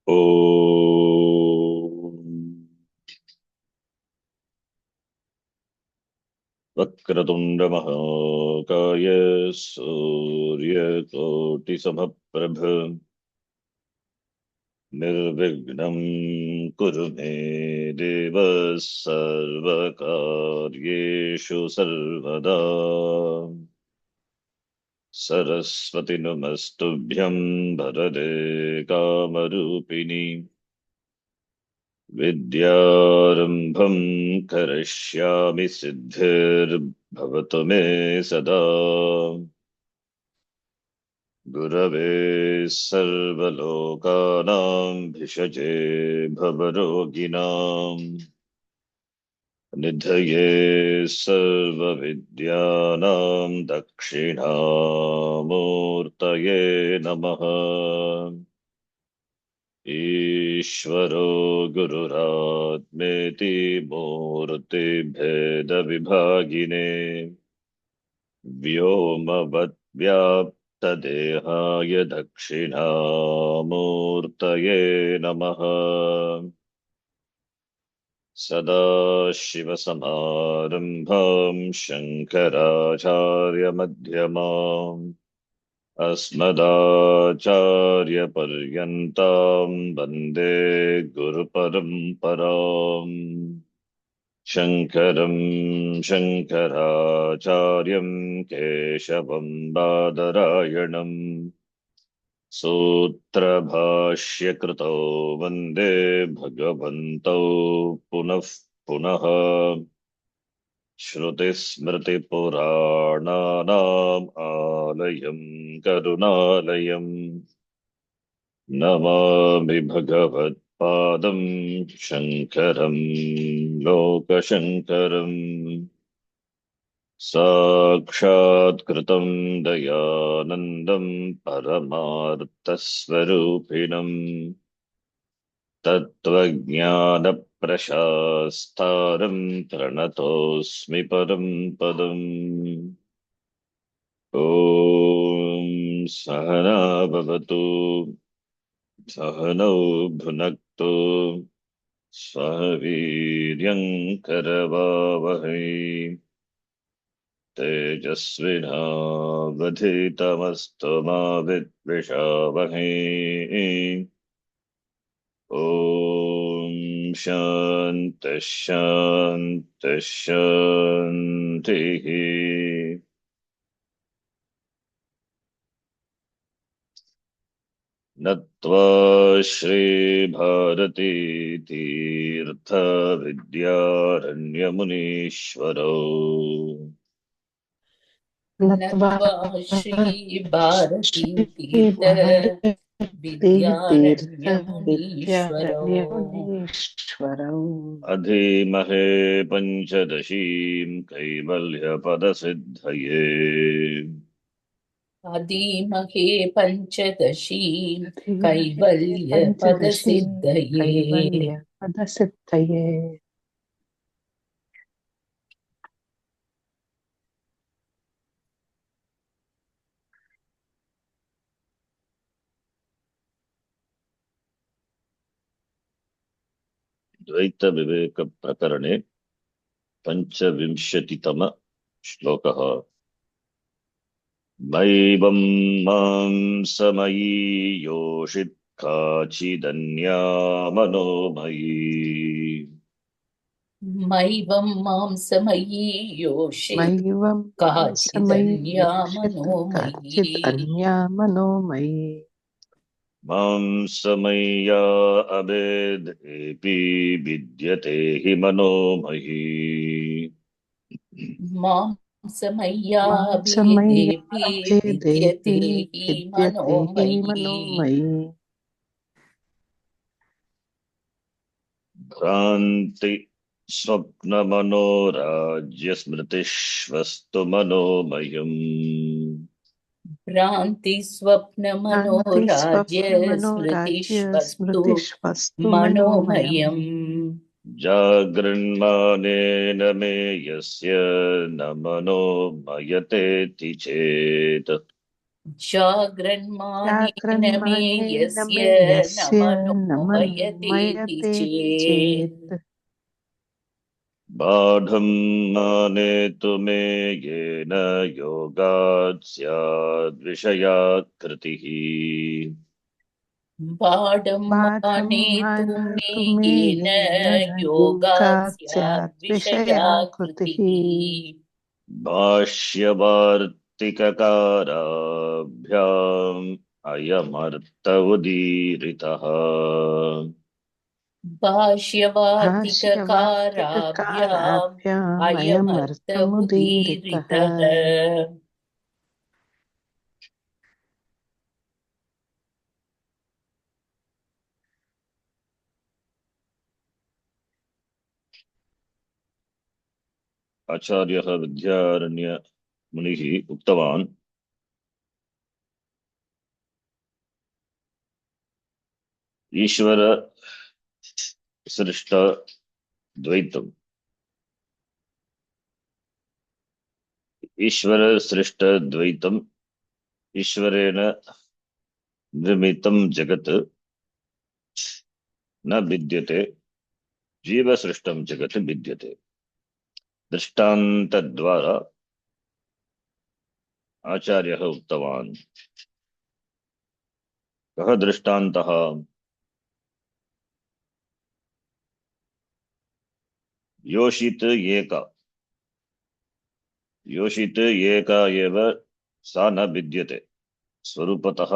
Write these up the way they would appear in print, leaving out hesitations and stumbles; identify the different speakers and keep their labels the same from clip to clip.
Speaker 1: ॐ वक्रतुण्डमहाकाय सूर्यकोटिसमप्रभ निर्विघ्नं कुरु मे देव सर्वकार्येषु सर्वदा सरस्वति नमस्तुभ्यं वरदे कामरूपिणि विद्यारम्भं करिष्यामि सिद्धिर्भवतु मे सदा गुरवे सर्वलोकानां भिषजे भवरोगिणां निधये सर्वविद्यानां दक्षिणामूर्तये नमः। ईश्वरो गुरुरात्मेति मूर्तिभेदविभागिने व्योमवद्व्याप्तदेहाय दक्षिणामूर्तये नमः। सदाशिवसमारम्भां शङ्कराचार्यमध्यमाम् अस्मदाचार्यपर्यन्तां वन्दे गुरुपरम्पराम्। शङ्करं शङ्कराचार्यं केशवं बादरायणम् सूत्रभाष्यकृतौ वन्दे भगवन्तौ पुनः पुनः। श्रुतिस्मृतिपुराणानाम् आलयं करुणालयम् नमामि भगवत्पादं शङ्करं लोकशङ्करम्। साक्षात्कृतं दयानन्दं परमार्थस्वरूपिणम् तत्त्वज्ञानप्रशास्तारं प्रणतोऽस्मि परं पदम्। ॐ सहना भवतु सहनौ भुनक्तु सह वीर्यं करवावहै तेजस्विनावधीतमस्तु मा विद्विषावहै। ॐ शान्तिः शान्तिः शान्तिः। नत्वा श्रीभारती तीर्थविद्यारण्यमुनीश्वरौ
Speaker 2: नत्वा श्रीभारतीं तीर्थ विद्यारण्यमुनीश्वरौ
Speaker 1: अधीमहे पञ्चदशीं कैवल्यपदसिद्धये
Speaker 2: अधीमहे पञ्चदशीं कैवल्यपदसिद्धये।
Speaker 1: द्वैतविवेकप्रकरणे पञ्चविंशतितम श्लोकः। मैवं मां समयी योषित् काचिदन्या मनोमयी
Speaker 2: मैवं मांसमयी योषित् काचिदन्या मनोमयी
Speaker 1: मांसमय्या अभेदेऽपि विद्यते हि मनोमयी
Speaker 2: मांसमय्या भेदेऽपि विद्यते हि मनोमयी।
Speaker 1: भ्रान्ति स्वप्नमनोराज्यस्मृतिष्वस्तु मनोमयम्
Speaker 2: भ्रान्ति स्वप्नमनोराज्य स्मृतिष्वस्तु मनोमयम्।
Speaker 1: जागृन्मानेन मे यस्य न मनोमयतेति चेत्
Speaker 2: जाग्रन्मानेन मे
Speaker 3: जाग्रन्मानेन
Speaker 2: यस्य
Speaker 3: मे
Speaker 2: न
Speaker 3: यस्य न
Speaker 2: मनोमयतेति
Speaker 3: मनोमयतेति
Speaker 2: चेत्।
Speaker 3: चेत्
Speaker 1: बाढं मानेतु मे येन योगात् स्याद्विषयात् कृतिः
Speaker 2: बाढं
Speaker 3: बाढं
Speaker 2: मानेतु मे
Speaker 3: मानेतु मे
Speaker 2: येन
Speaker 3: येन
Speaker 2: योगात्
Speaker 3: योगात्
Speaker 2: स्याद्
Speaker 3: स्यात्
Speaker 2: विषया
Speaker 3: विषया कृतिः
Speaker 2: कृतिः।
Speaker 1: भाष्यवार्तिककाराभ्याम् अयमर्थ उदीरितः
Speaker 2: भाष्यवार्तिककाराभ्याम् अयमर्थ
Speaker 3: भाष्यवार्तिककाराभ्यामयमर्थमुदीरितः
Speaker 2: उदीरितः।
Speaker 1: आचार्यः विद्यारण्य मुनिः उक्तवान् ईश्वर सृष्ट द्वैतम् ईश्वर सृष्ट द्वैतम् ईश्वरेण निर्मितं जगत् न विद्यते जीव सृष्टं जगत् विद्यते दृष्टान्तद्वारा आचार्यः उक्तवान् कः दृष्टान्तः योषित एक योषित एका एव सा न विद्यते स्वरूपतः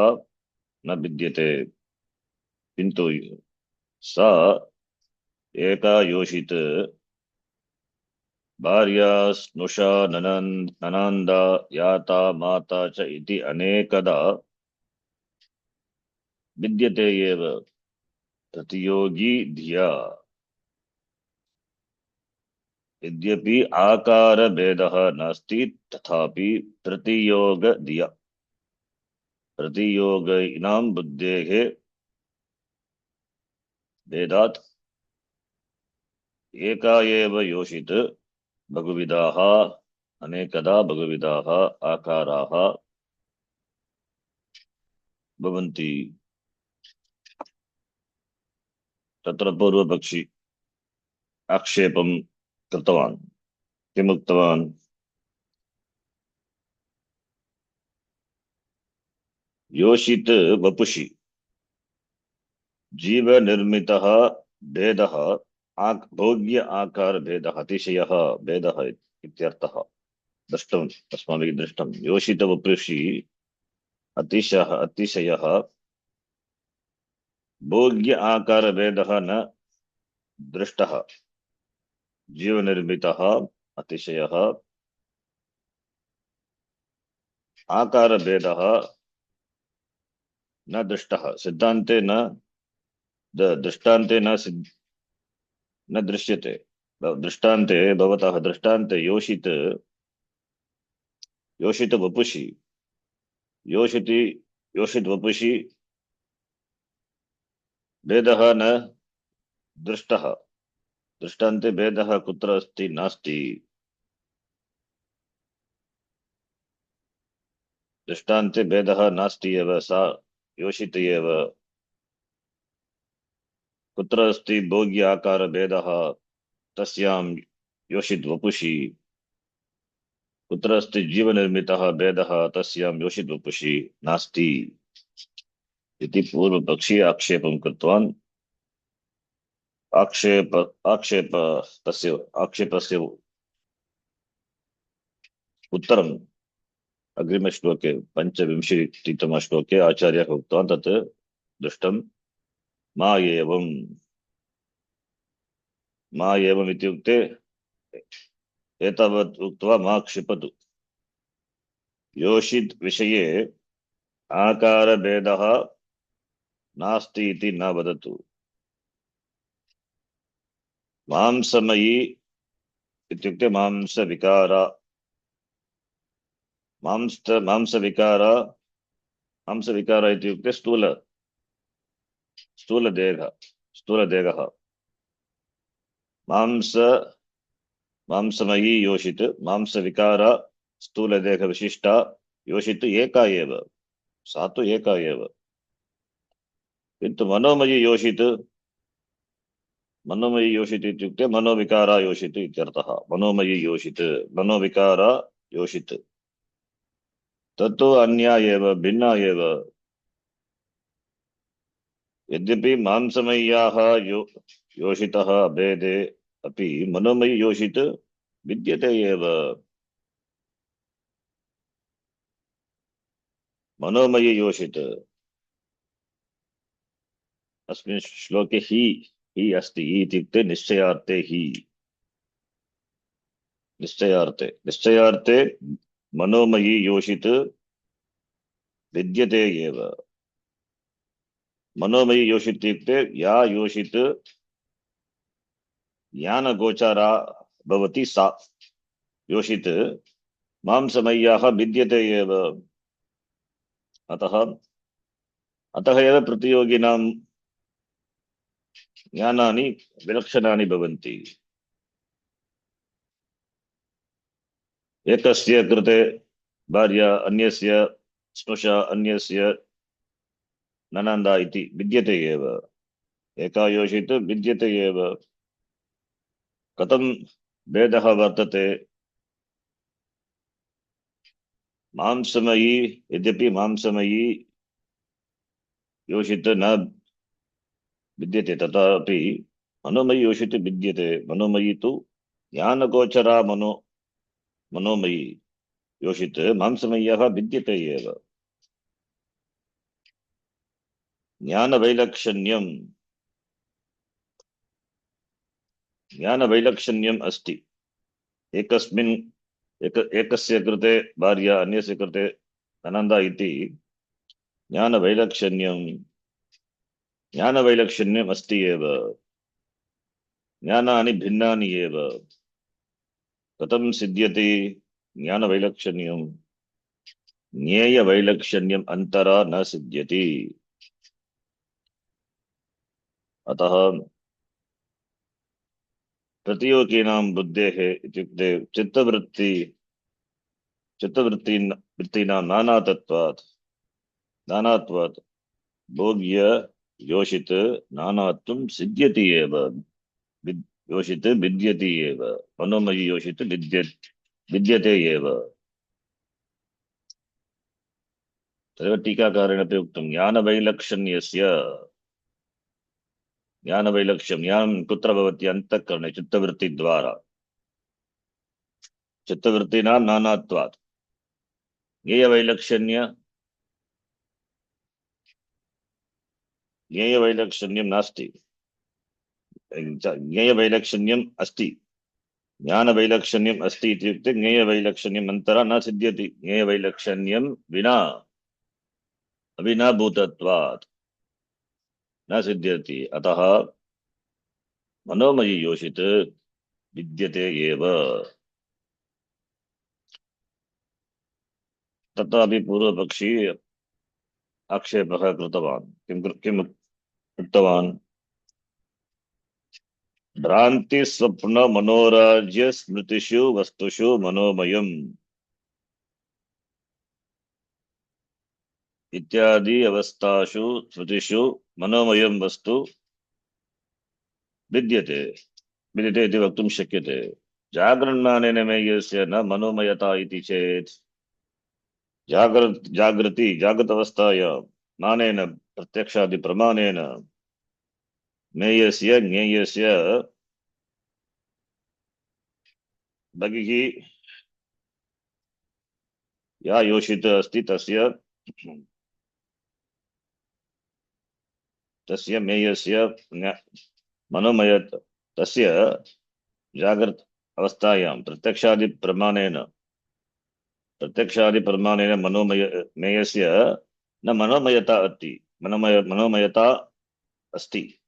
Speaker 1: न विद्यते किन्तु सा एका योषित भार्या स्नुषा ननन्दा याता माता च इति अनेकदा विद्यते एव प्रतियोगी धिया यद्यपि आकार भेदः नास्ति तथापि प्रतियोग धिया प्रतियोगिनां बुद्धेः भेदात् एका एव योषित बहुविधाः अनेकदा बहुविधाः आकाराः भवन्ति तत्र पूर्वपक्षी आक्षेपं कृतवान् किमुक्तवान् योषित वपुषि जीव निर्मितः भेदः भोग्य आकार भेदः अतिशयः भेदः इत्यर्थः दृष्टम् अस्माभिः दृष्टं योषित वपुषि अतिशयः भोग्य आकार भेदः न दृष्टः जीव निर्मितः अतिशयः आकार भेदः न दृष्टः सिद्धान्ते न दृष्टान्ते न दृश्यते दृष्टान्ते भवतः दृष्टान्ते योषित वपुषि योषिति योषित वपुषि भेदः न दृष्टः दृष्टान्ते भेदः कुत्र अस्ति नास्ति दृष्टान्ते भेदः नास्ति एव सा योषित एव कुत्र अस्ति भोग्य आकार भेदः तस्यां योषित वपुषि कुत्र अस्ति जीव निर्मितः भेदः तस्यां योषित वपुषि नास्ति इति पूर्वपक्षी आक्षेपं कृतवान् आक्षेप आक्षेप तस्य आक्षेपस्य उत्तरम् अग्रिमश्लोके पञ्चविंशतितमश्लोके आचार्यः उक्तवान् तत् दृष्टं मा एवं मा एवम् इत्युक्ते एतावत् उक्त्वा मा क्षिपतु योषित विषये आकारभेदः नास्ति इति न वदतु मांसमयी इत्युक्ते मांसविकार मांसविकार मांसविकार इत्युक्ते स्थूलदेह स्थूलदेहः मांस मांसमयी योषित मांसविकार स्थूलदेह विशिष्टा योषित एका एव सा तु एका एव, किन्तु मनोमयी योषित इत्युक्ते मनोविकारा योषित इत्यर्थः। मनोमयी योषित, मनोविकारा योषित, तत्तु अन्या एव, भिन्ना एव। यद्यपि मांसमय्याः योषितः अभेदे अपि मनोमयी योषित विद्यते एव। मनोमयी योषित अस्मिन् श्लोके ही अस्ति। ही इत्युक्ते निश्चयार्थे ही, निश्चयार्थे मनोमयी योषित विद्यते एव। मनोमयी योषित इत्युक्ते या योषित ज्ञानगोचरा भवति सा योषित मांसमय्याः विद्यते एव। अतः अतः एव प्रतियोगिनां ज्ञानानि विलक्षणानि भवन्ति। एकस्य कृते भार्या, अन्यस्य स्नुषा, अन्यस्य ननन्दा इति विद्यते एव। एका योषित विद्यते एव। कथं भेदः वर्तते? मांसमयी, यद्यपि मांसमयी योषित न विद्यते, तथापि मनोमयी योषित विद्यते। मनोमयी तु ज्ञानगोचरा मनोमयी योषित मांसमय्यः विद्यते एव। ज्ञानवैलक्षण्यम् अस्ति। एकस्य कृते भार्या, अन्यस्य कृते ननन्दा इति ज्ञानवैलक्षण्यम् अस्ति एव। ज्ञानानि भिन्नानि एव। कथं सिद्ध्यति ज्ञानवैलक्षण्यम्? ज्ञेयवैलक्षण्यम् अन्तरा न सिद्ध्यति। अतः प्रतियोगिनां बुद्धेः इत्युक्ते वृत्तीनां नानात्वात् भोग्य योषित नानात्वं सिद्ध्यति एव। योषित विद्यते एव। मनोमयी योषित विद्यते एव। तदेव टीकाकारेण अपि उक्तं। ज्ञानवैलक्ष्यं, ज्ञानं कुत्र भवति? अन्तःकरणे, चित्तवृत्तिद्वारा। चित्तवृत्तीनां नानात्वात् ज्ञेयवैलक्षण्यं नास्ति। ज्ञेयवैलक्षण्यम् अस्ति। ज्ञानवैलक्षण्यम् अस्ति इत्युक्ते ज्ञेयवैलक्षण्यम् अन्तरा न सिद्ध्यति। ज्ञेयवैलक्षण्यं विना अविनाभूतत्वात् न सिद्ध्यति। अतः मनोमयी योषित विद्यते एव। तथापि पूर्वपक्षी आक्षेपः कृतवान्। किम् उक्तवान्? भ्रान्ति स्वप्न मनोराज्य स्मृतिषु वस्तुषु मनोमयम् इत्यादि अवस्थासु स्मृतिषु मनोमयं वस्तु विद्यते विद्यते इति वक्तुं शक्यते। जागरन्मानेन मेयस्य न मनोमयता इति चेत् जागृत अवस्थायां मानेन प्रत्यक्षादि प्रमाणेन मेयस्य ज्ञेयस्य बहिः या योषित अस्ति तस्य मेयस्य मनोमय तस्य जागृत अवस्थायां प्रत्यक्षादि प्रमाणेन मेयस्य न मनोमयता अस्ति।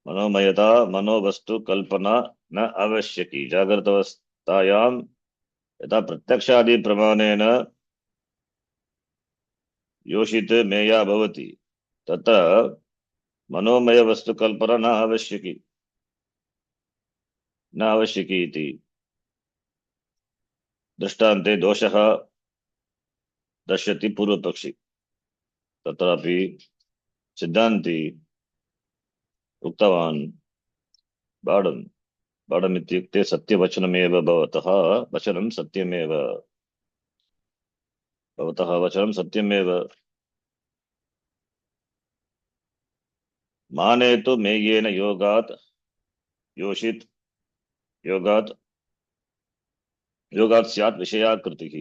Speaker 1: मनोमयता मनोवस्तु कल्पना न आवश्यकी। जागृत अवस्थायां यथा प्रत्यक्षादि प्रमाणेन योषित मेया भवति, तथा मनोमय वस्तु कल्पना न आवश्यकी इति। दृष्टान्ते दोषः दर्शति पूर्वपक्षी। तत्रापि सिद्धान्ति उक्तवान् बाढम् बाढम् इत्युक्ते सत्यवचनमेव भवतः वचनं सत्यमेव भवतः वचनं सत्यमेव माने तु मेयेन योगात् योषित् योगात् योगात् स्यात् विषयाकृतिः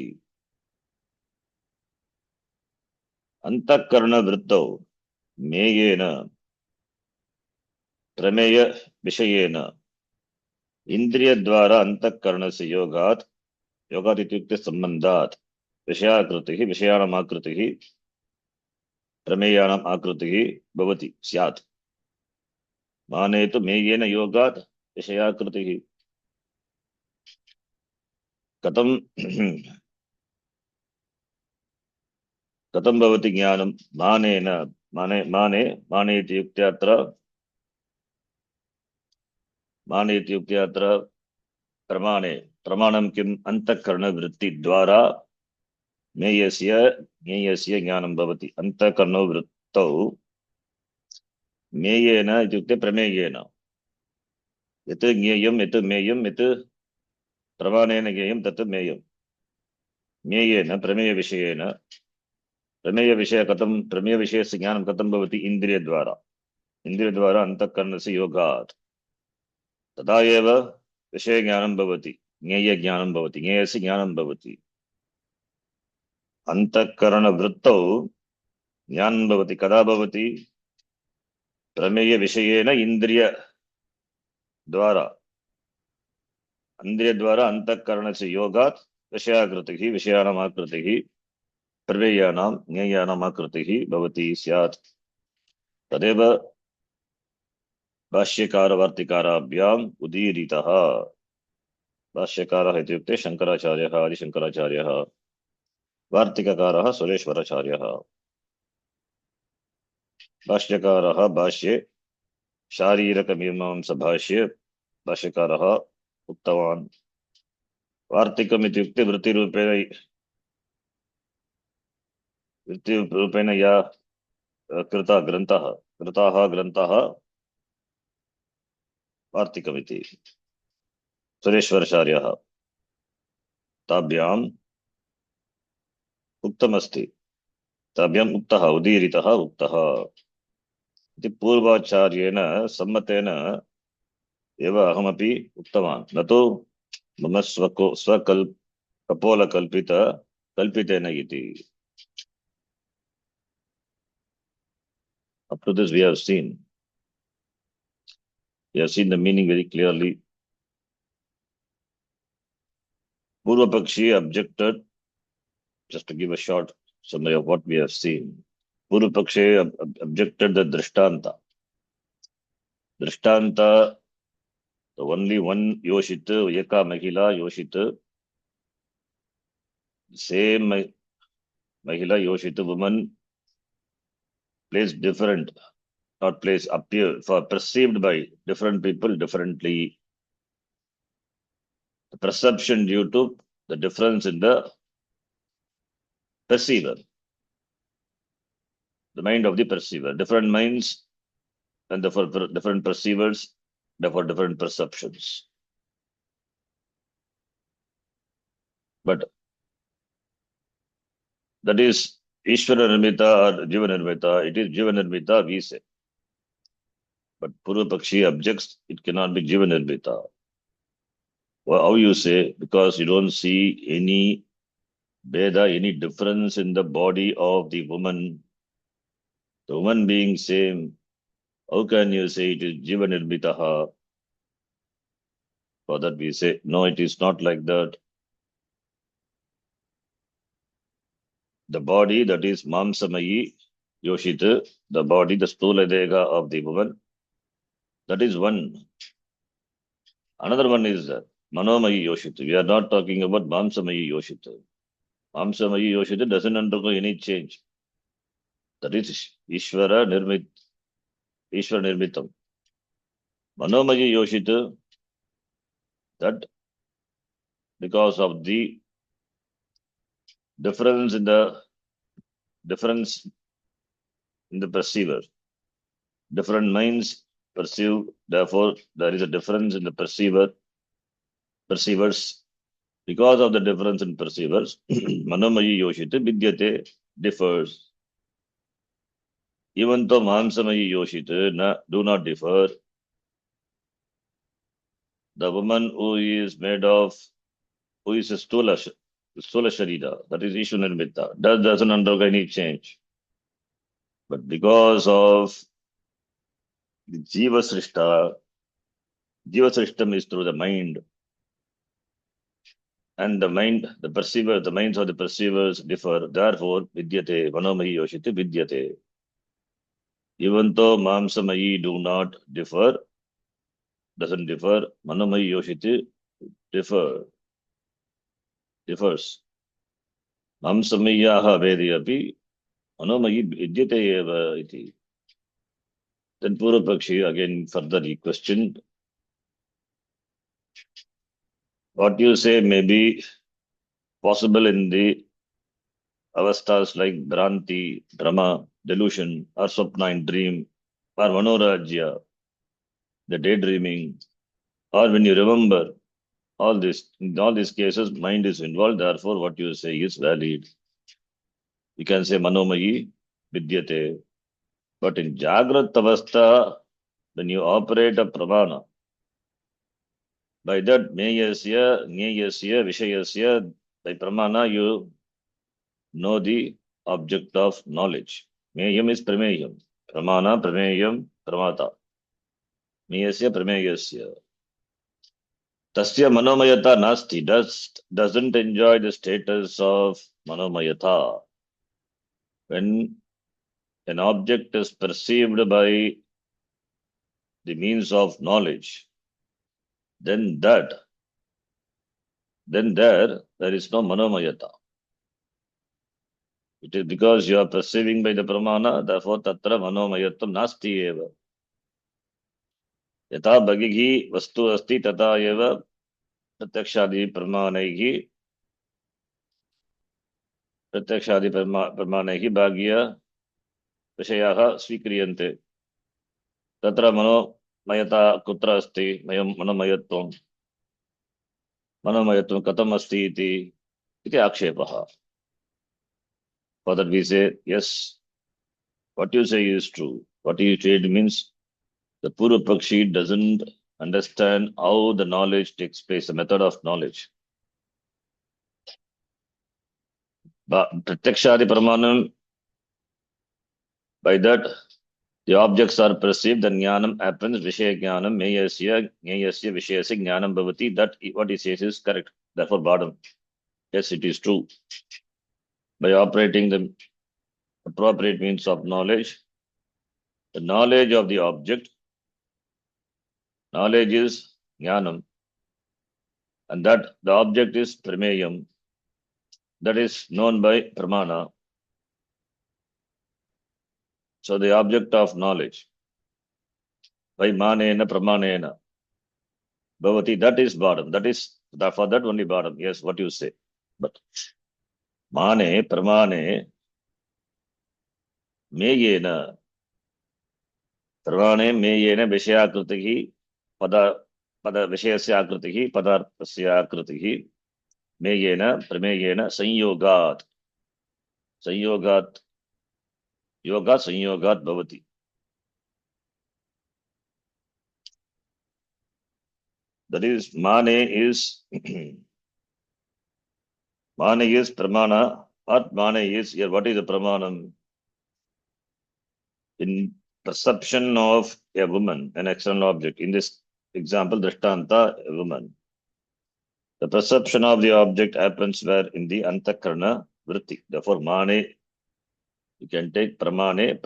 Speaker 1: अंतःकरणवृत्तौ मेयेन प्रमेय विषयेन इन्द्रियद्वारा अंतःकरणस्य योगात् योगात् इत्युक्ते सम्बन्धात् विषयाकृतिः विषयाणाम् आकृतिः प्रमेयाणाम् आकृतिः भवति स्यात् माने तु मेयेन योगात् विषयाकृतिः कथं कथं भवति ज्ञानं मानेन माने इत्युक्ते अत्र प्रमाणे प्रमाणं किम् अंतःकरणवृत्तिद्वारा ज्ञेयस्य ज्ञेयस्य ज्ञानं भवति अंतःकरणवृत्तौ ज्ञेयेन इत्युक्ते प्रमेयेन यत् ज्ञेयं यत् मेयं यत् प्रमाणेन ज्ञेयं तत् मेयं ज्ञेयेन प्रमेयविषयेन प्रमेयविषय कथं प्रमेयविषयस्य ज्ञानं कथं भवति इन्द्रियद्वारा अंतःकरणस्य योगात् तदा एव विषयज्ञानं भवति ज्ञेयज्ञानं भवति ज्ञेयस्य ज्ञानं भवति अंतःकरणवृत्तौ ज्ञानं भवति कदा भवति प्रमेयविषयेन इन्द्रियद्वारा अंतःकरणस्य योगात् विषयाकृतिः विषयाणाम् आकृतिः प्रमेयाणां ज्ञेयानाम् आकृतिः भवति स्यात् तदेव भाष्यकारवार्तिकाराभ्याम् उदीरितः भाष्यकारः इत्युक्ते शङ्कराचार्यः आदिशङ्कराचार्यः वार्तिककारः सुरेश्वराचार्यः भाष्यकारः भाष्ये शारीरकमीमांसाभाष्ये भाष्यकारः उक्तवान् वार्तिकम् इत्युक्ते वृत्तिरूपेण या कृताः ग्रन्थाः वार्तिकमिति सुरेश्वराचार्यः ताभ्याम् उक्तमस्ति ताभ्याम् उक्तः उदीरितः उक्तः इति पूर्वाचार्येण सम्मतेन एव अहमपि उक्तवान् न तु मम कल्पितेन इति up to this we have seen the meaning very clearly. Purvapakshi objected, just to give a short summary of what we have seen. Purvapakshi objected the drishtanta. Drishtanta, the only one yoshit, eka mahila yoshit, same mahila yoshit woman plays different, not plays appear, for perceived by different people differently. The perception due to the difference in the perceiver, the mind of the perceiver, different minds and therefore different perceivers, therefore different perceptions. But that is Ishvara Nirmita or Jiva Nirmita. It is Jiva Nirmita, we say. But Purvapakshi objects, it cannot be Jiva Nirmita. Well, how you say? Because you don't see any Veda, any difference in the body of the woman. The woman being same, how can you say it is Jiva Nirmitaha? For that we say, no, it is not like that. The body that is Mamsamayi Yoshita, the body, the Stula Dega of the woman, that is one. Another one is Manomai Yoshita. We are not talking about Mamsamayi Yoshita. Mamsamayi Yoshita doesn't undergo any change. That is Ishvara Nirmitam. Manomai Yoshita, that because of the difference in the perceiver. Different minds perceive, therefore there is a difference in the perceivers. Because of the difference in perceivers, Manomayi Yoshite Vidyate differs. Even though Mamsamayi Yoshite do not differ, the woman who is made of, who is a Stula Sharira, that is Ishu Nirmita, that doesn't undergo any change. But because of the Jiva Srishtam is through the mind, and the minds of the perceivers differ. Therefore, Vidyate, Manomayi Yoshite Vidyate. Even though Mamsamayi doesn't differ, Manomayi Yoshite differs. Mamsamayaha Vedyapi, Manomayi Vidyate eva iti. Then Purvapakshi again further he questioned, what you say may be possible in the avasthas like Bhranti, Drama, delusion, or Swapna in dream, or Manorajya, the daydreaming, or when you remember, all this, in all these cases, mind is involved, therefore what you say is valid. You can say Manomayi Vidyate. But in Jagrat Avastha, when you operate a Pramana, by that Meyasya, Nyayasya, Vishayasya, by Pramana you know the object of knowledge. Meyam is Prameyam. Pramana, Prameyam, Pramata. Meyasya, Prameyasya. Tasya Manomayata Nasti doesn't enjoy the status of Manomayata. When an object is perceived by the means of knowledge, then there is no Manomayata. It is because you are perceiving by the Pramana, therefore Tatra Manomayatam Nasti eva. Yata Bhagighi Vastu Asti Tata eva Pratyakshadi Pramanaihi Bhagya Vishayaha Svikriyante. Tatra Manomayata Kutra Asti Manomayatvam Katam Asti iti Akshepaha. For that we say, yes, what you say is true. What you said means the Purva Pakshi doesn't understand how the knowledge takes place, the method of knowledge. But Pratyakshadi Pramanam, by that the objects are perceived, the Jnanam happens, Vishaya Jnanam, Meyasya, Nyayasya, Vishayasya Jnanam Bhavati, that what he says is correct. Therefore, bottom. Yes, it is true. By operating the appropriate means of knowledge, the knowledge of the object, knowledge is Jnanam, and that the object is Prameyam, that is known by Pramana. So the object of knowledge, by Manena, Pramanena, Bhavati, that is bottom. That is, for that only bottom. Yes, what you say. But Mane, Pramane, Meyena, Pramane, Meyena, Vishayakritihi, Pada Vishayakritihi, Padarthasyakritihi, Meyena, Prameyena, Sanyogat, Sanyogat Bhavati. That is, Mane is Pramana, or Mane is, here, what is the Pramanam? In perception of a woman, an external object, in this example, Drishtanta, a woman, the perception of the object happens where in the Antakarna Vritti. Therefore, Mane, you can take Pramane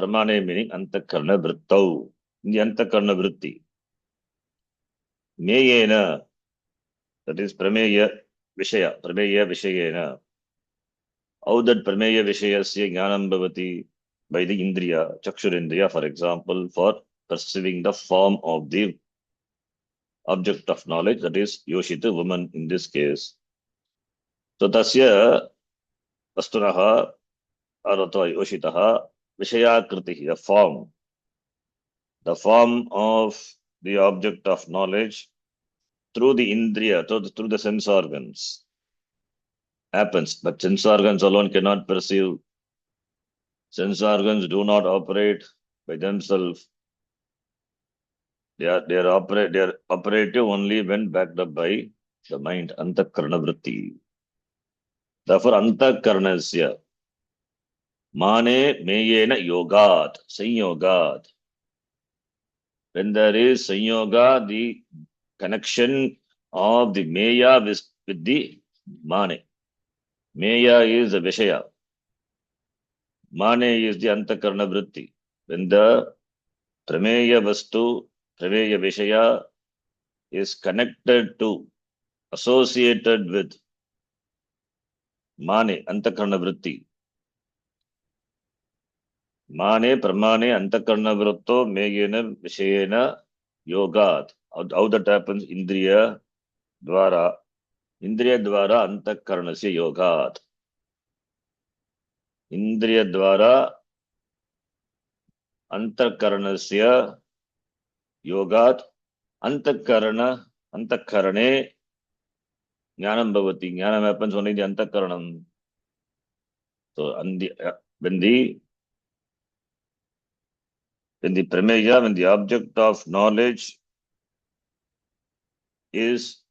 Speaker 1: meaning Antakarna Vrittau, in the Antakarna Vritti. Meyena, that is Prameya Vishayena. How that Prameya Vishayasya Jnanam Bhavati, by the Indriya, Chakshurindriya, for example, for perceiving the form of the object of knowledge, that is Yoshita, woman in this case. So Tasya Astunaha Arato Yoshitaha Vishayakriti, the form of the object of knowledge through the indriya, through the sense organs happens. But sense organs alone cannot perceive. Sense organs do not operate by themselves. They are operative only when backed up by the mind, antakarana vritti. Therefore, antakarnasya mane meyena yogat, sanyogat. When there is sanyoga, the connection of the meya with the mane. Meya is the vishaya. Mane is the antakarana vritti. When the prameya vastu, prameya vishaya is connected to, associated with mane, antakarana vritti. Mane, pramane, antakarana vritto, meyena, vishayena, yogat. How that happens? Indriya dvara. Indriya dvara antakaranasya yogat. Indriya dvara antakaranasya yogat. Antakarane jnanam bhavati. Jnanam happens only in the antakaranam. So when the prameya, when the object of knowledge is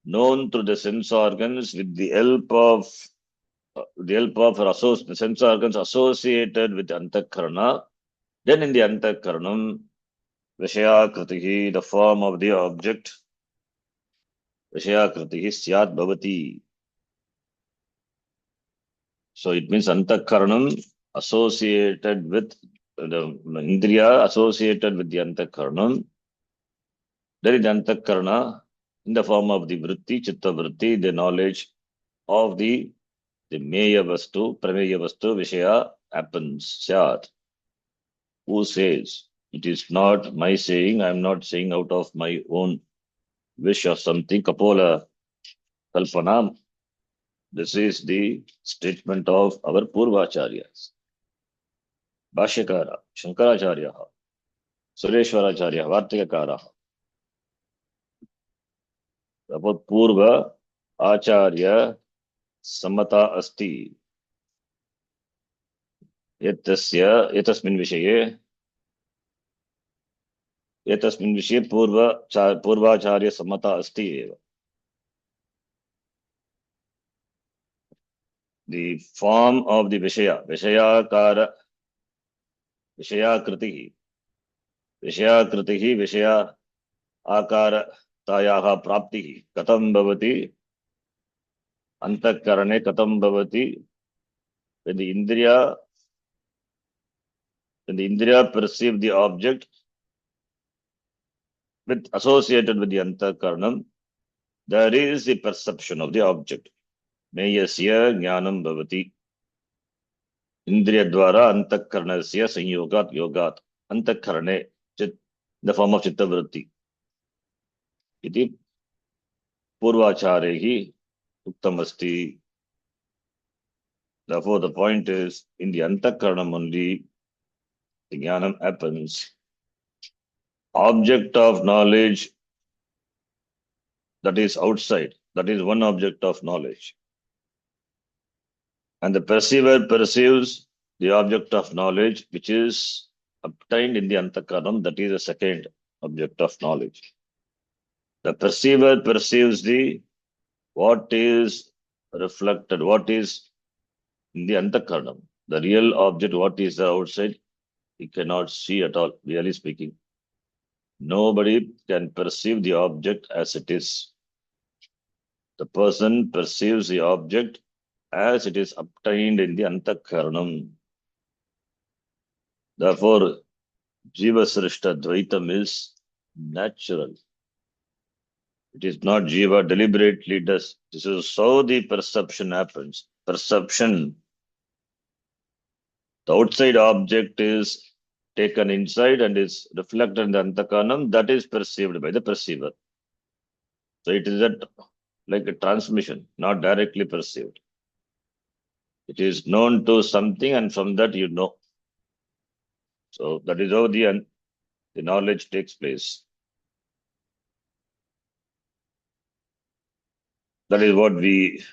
Speaker 1: known through the sense organs with the help of the sense organs associated with the antakarana, then in the antakaranam, vishayakritihi, the form of the object, vishayakritihi syat bhavati. So it means antakaranam associated with the indriya associated with the antakaranam. There is antakarana in the form of the vritti, chitta vritti, the knowledge of the meya vastu, prameya vastu, vishaya happens. Syat. Who says? It is not my saying. I am not saying out of my own wish or something. Kapola kalpana. This is the statement of our Purvacharyas. Bhashyakara, Shankaracharya, Sureshwaracharya, Vartikakara. Therefore, Purva Acharya Samata Asti. एतस्मिन् विषये पूर्वाचार्य सम्मता अस्ति एव. The form of the vishayakritihi, vishaya akaratayaha praptihi, katam bhavati, antakarane katam bhavati, when the indriya perceive the object associated with the antakaranam, there is the perception of the object. Meyasya jnanam bhavati. Indriya dvara antakaranasya sanyogat yogat. Antakarane, the form of chitta vritti. Iti purvacharehi uktamasti. Therefore, the point is, in the antakaranam only, the jnanam happens. Object of knowledge that is outside, that is one object of knowledge. And the perceiver perceives the object of knowledge which is obtained in the antakaranam, that is the second object of knowledge. The perceiver perceives what is reflected, what is in the antakaranam. The real object, what is outside, he cannot see at all, really speaking. Nobody can perceive the object as it is. The person perceives the object as it is obtained in the antakaranam. Therefore, Jiva Srishta Dvaitam is natural. It is not Jiva deliberately does. This is how the perception happens. Perception. The outside object is taken inside and is reflected in the antakaranam. That is perceived by the perceiver. So it is like a transmission, not directly perceived. It is known to something and from that you know. So that is how the knowledge takes place. That is what we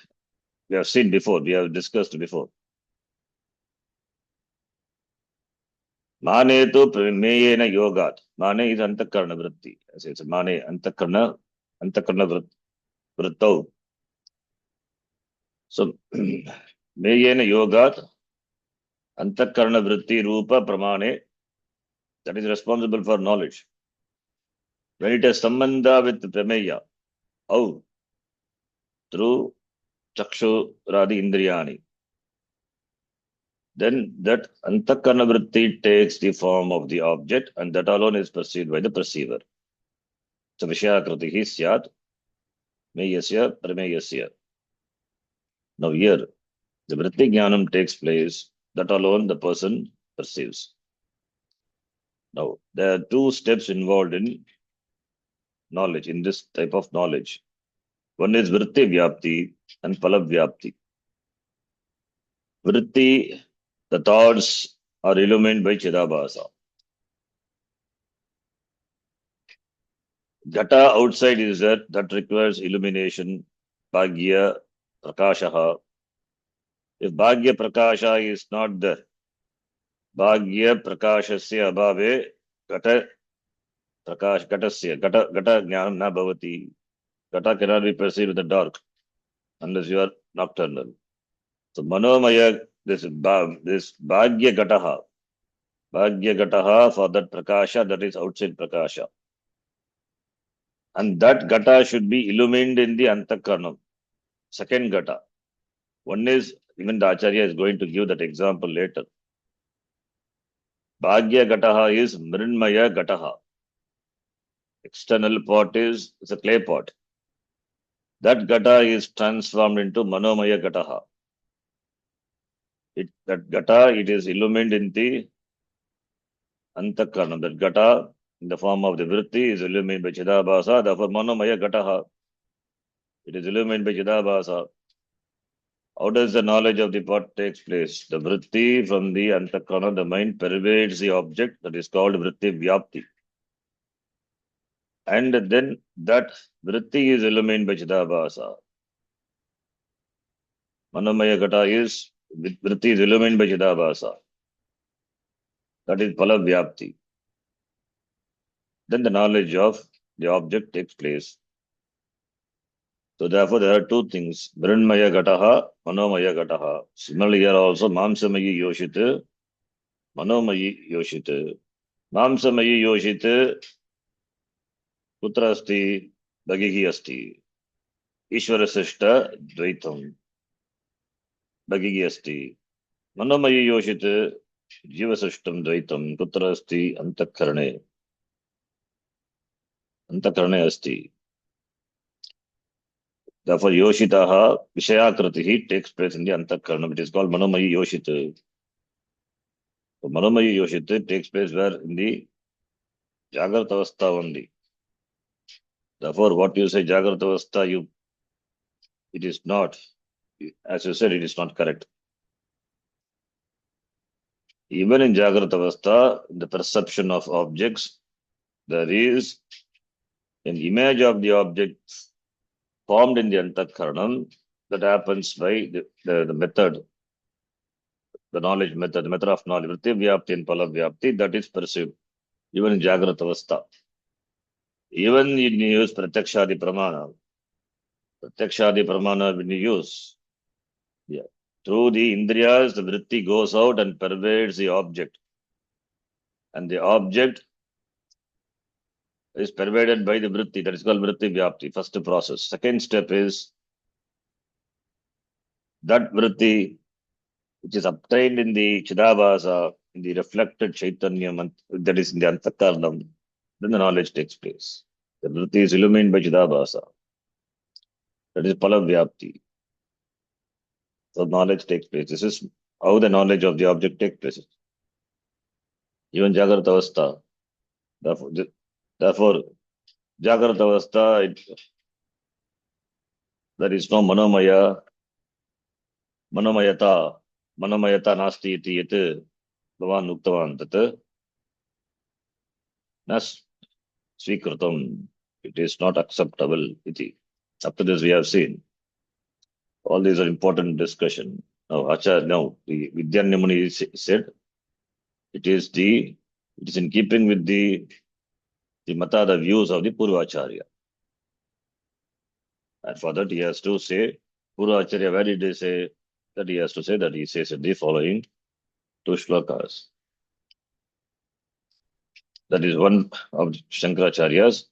Speaker 1: have seen before, we have discussed before. Mane to meyena yogat. Mane is antakarna vritti. As it's mane antakarna vrittau. So meyena yogat antakarna vritti rupa pramane, that is responsible for knowledge. When it has sambandha with prameya, how? Through chakshu radi indriyani. Then that antakarna vritti takes the form of the object, and that alone is perceived by the perceiver. So Vishyakritihi syat meyasya prameyasya. Now here, the vritti jnanam takes place, that alone the person perceives. Now, there are two steps involved in knowledge, in this type of knowledge. One is vritti vyapti and phala vyapti. Vritti, the thoughts are illumined by chidabhasa. Gata outside is that requires illumination, bhagya, prakashaha. If bhagya prakasha is not there, bhagya prakashasya abhave gata gata jnanam na bhavati. Gata cannot be perceived in the dark unless you are nocturnal. So manomaya, this bhagya gataha for that prakasha, that is outside prakasha. And that gata should be illumined in the antakarnam. Second gata. One is, even the Acharya is going to give that example later. Bhagya gataha is mrinmaya gataha. External pot is a clay pot. That gata is transformed into manomaya gataha. That gata, it is illumined in the antakarnam. That gata, in the form of the vritti, is illumined by chidabhasa. Therefore, manomaya gataha. It is illumined by chidabhasa. How does the knowledge of the pot takes place? The vritti from the antakarna, the mind pervades the object, that is called vritti vyapti. And then that vritti is illumined by chidabhasa. Manomaya gata is, vritti is illumined by chidabhasa. That is phala vyapti. Then the knowledge of the object takes place. So therefore there are two things, Mrinmaya gataha, Manomaya gataha. Similarly here also, Mamsamayi yoshit, Manomayi yoshit. Mamsamayi yoshit, Kutra asti, Bhagihi asti. Ishvara sishta, Dvaitam. Bhagihi asti. Manomayi yoshit, Jiva sishtam, Dvaitam. Kutra asti, Antakarne. Antakarne asti. Therefore, Yoshitaha, Vishayakritihi takes place in the Antakarna. It is called Manomayi yoshit. So Manomayi yoshit takes place where? In the Jagrata Avastha only. Therefore, what you say Jagrata Avastha, it is not. As you said, it is not correct. Even in Jagrata Avastha, the perception of objects, there is an image of the object formed in the Antakarnam that happens by the method, the knowledge method, the method of knowledge, Vritti Vyapti and Phala Vyapti, that is perceived. Even in Jagrata Avastha. Even when you use Pratyakshadi Pramana, when you use, yeah, through the Indriyas, the Vritti goes out and pervades the object. And the object is pervaded by the Vritti, that is called Vritti Vyapti, first process. Second step is that Vritti, which is obtained in the Chidabhasa, in the reflected Chaitanyam, that is in the Antakarnam, then the knowledge takes place. The Vritti is illumined by Chidabhasa. That is Phala Vyapti. So knowledge takes place. This is how the knowledge of the object takes place. Even Jagrata Avastha. Therefore Jagrata Avastha, there is no Manomayata nasti iti yet Bhavan Uktavan tat. न स्वीकृतम्. It is not acceptable. Iti. Up to this we have seen. All these are important discussion. Now the Vidyanyamuni said it is in keeping with the mata, the views of the Purvacharya. And for that he has to say, Purvacharya, where did he say that? He has to say that he says in the following two shlokas. That is one of Shankaracharya's.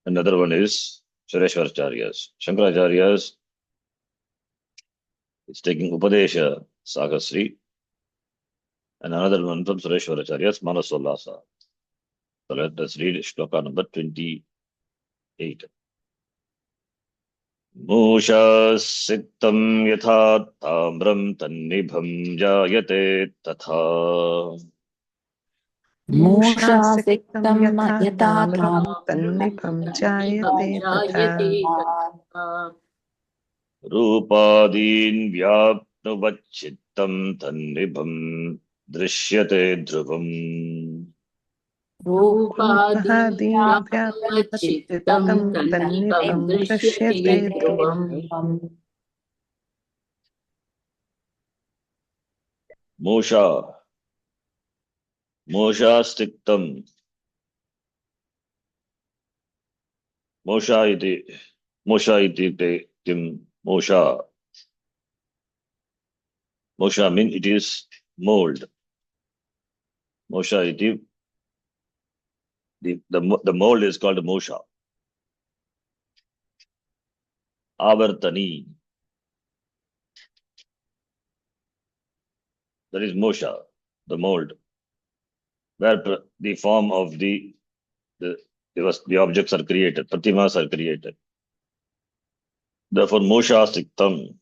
Speaker 1: Another one is Sureshwaracharya's. Shankaracharya's is taking Upadesha Sagasri, and another one from Sureshwaracharya's Manasollasa. So let us read shloka number 28. मूषासिक्तं यथा ताम्रं तन्निभं जायते तथा
Speaker 2: मूषासिक्तं
Speaker 3: मूषासिक्तं यथा
Speaker 2: यथा
Speaker 3: ताम्रं तन्निभं
Speaker 2: ताम्रं
Speaker 3: जायते तथा
Speaker 2: जायते तथा
Speaker 1: रूपादीन् व्याप्नुवच्चित्तं तन्निभं दृश्यते ध्रुवम्
Speaker 3: रूपादीन्
Speaker 2: रूपादीन्याप्तवच्चित्तं
Speaker 3: व्याप्तवच्चित्तं
Speaker 2: तन्निभं
Speaker 3: तन्निभं
Speaker 2: दृश्यते
Speaker 3: दृश्यते ध्रुवम्
Speaker 2: ध्रुवम्
Speaker 1: मूषास्तिक्तं मूषा इति ते किं मूषा mean it is mold. Musha iti, the mold is called Musha. Avartani, that is Musha, the mold, where the form of the objects are created, pratimas are created. Therefore, Musha Siktam,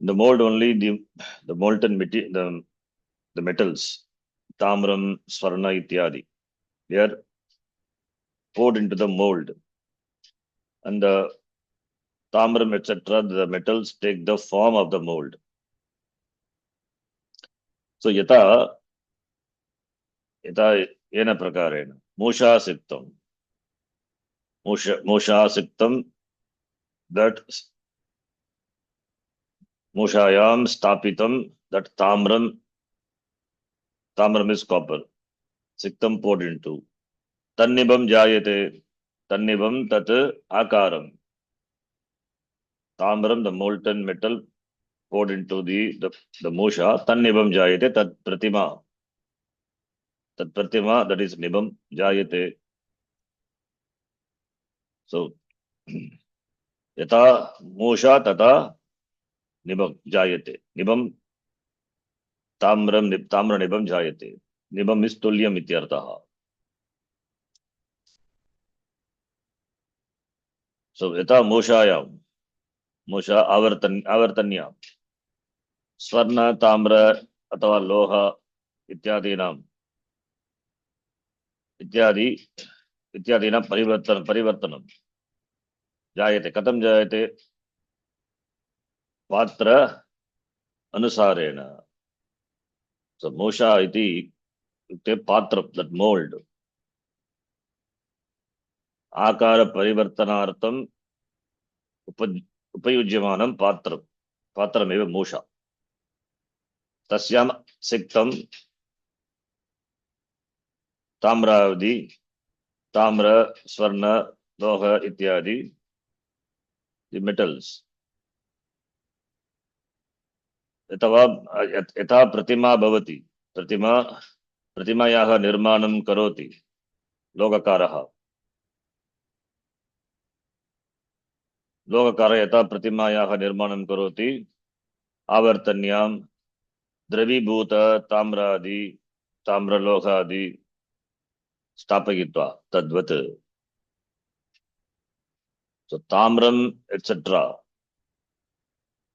Speaker 1: the mold only the molten material, the metals, Tamram, Swarna, Ityadi, they are poured into the mold, and the Tamram, etc., the metals take the form of the mold. So, yata yena prakarena, Musha Siktam. Musha Siktam, that Mushayam Stapitam, that Tamram is copper. Siktam poured into. Tannibam Jayate, Tannibam Tat Akaram. Tamram, the molten metal, poured into the Musha. Tannibam Jayate, Tat Pratima. Tat Pratima, that is Nibam Jayate. So, Yata Musha Tata Nibam Jayate. Nibam Tamra Nibam Jayate. Nibam is Tulyam Ityartaha. So, Yata Mushayam. Musha Avartanya. Swarna, Tamra, अथवा लोह इत्यादीनां परिवर्तनं जायते. कथं जायते? पात्र अनुसारेण. So Mosha iti patra, that mold. Akara parivartanartham upayujyamanam patram eva Mosha. Tasyam siktam tamravadi, tamra, swarna, loha ityadi, the metals. यथा प्रतिमा भवति, प्रतिमायाः निर्माणं करोति लोककारः यथा प्रतिमायाः निर्माणं करोति आवर्तन्यां द्रवीभूत ताम्रलोहादि स्थापयित्वा तद्वत्. So tamram etc.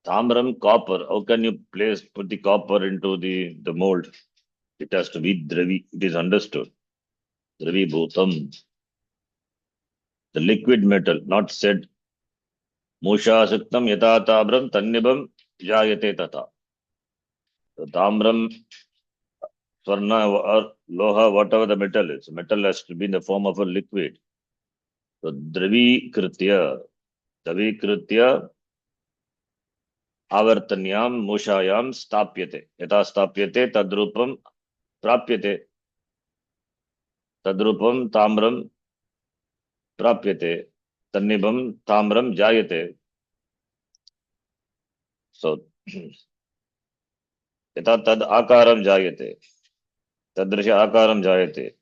Speaker 1: Tamram, copper. How can you put the copper into the mold? It has to be dravi. It is understood. Dravi bhutam. The liquid metal, not said. Musha suktam yata tamram tannibam jayate tata. The tamram Swarna or Loha, whatever the metal is. Metal has to be in the form of a liquid. So Dravikritya avartanyam mushayam stapyate. Yata stapyate tadrupam prapyate. Tadrupam tamram prapyate. Tannibam tamram jayate. So यथा तद आकारं जायते तदृश आकारं जायते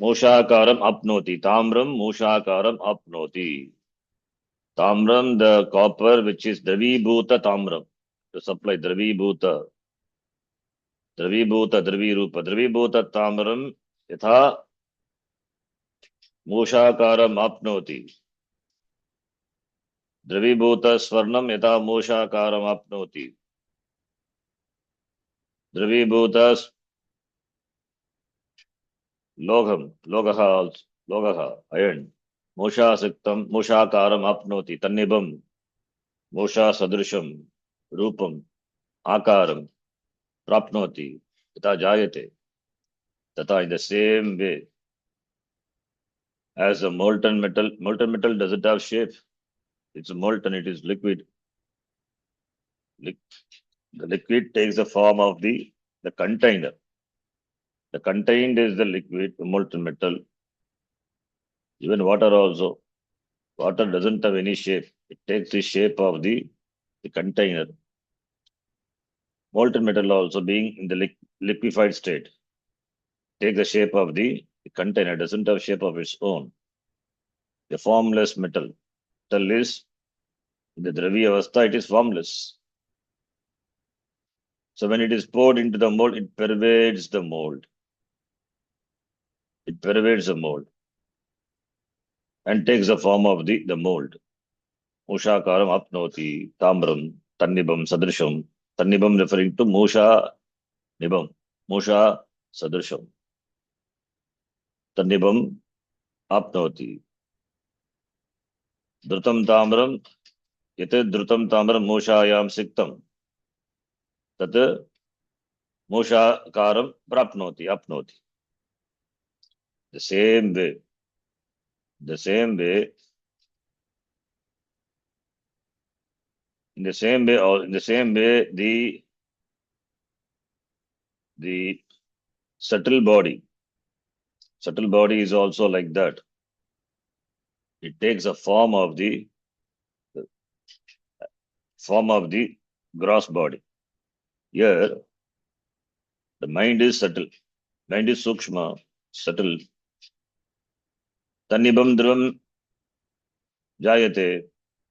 Speaker 1: मूषाकारम् apnoti ताम्रं मूषाकारम् apnoti tamram the copper which is dravibhuta tamram to supply dravibhuta dravirupa dravibhuta tamram yatha मूषाकारम् apnoti dravibhuta swarnam yatha मूषाकारम् apnoti dravibhuta लोगः iron मूषासिक्तं मूषाकारम् apnoti तन्निबं मूषा सदृशं रूपं आकारं प्राप्नोति तथा जायते तथा in the same way as a molten metal doesn't have shape. It's molten, it is liquid. The liquid takes the form of the container. The contained is the liquid, the molten metal. Even water also. Water doesn't have any shape. It takes the shape of the container. Molten metal also being in the liquefied state takes the shape of the container, doesn't have shape of its own. The formless metal. Metal is in the Dravi Avastha, it is formless. So when it is poured into the mold, it pervades the mold. It pervades the mold and takes the form of the mold. Mushakaram apnoti, tamram, tannibam, sadrisham. Tannibam referring to Musha nibam, Musha sadrisham. Tannibam apnoti. Drutam tamram, yate drutam tamram Mushayam siktam. Tat Mushakaram prapnoti, apnoti. The same way, in the same way, the subtle body is also like that. It takes a form of the gross body. Here, the mind is subtle. Mind is sukshma, subtle. Tannibam dhruvam jayate,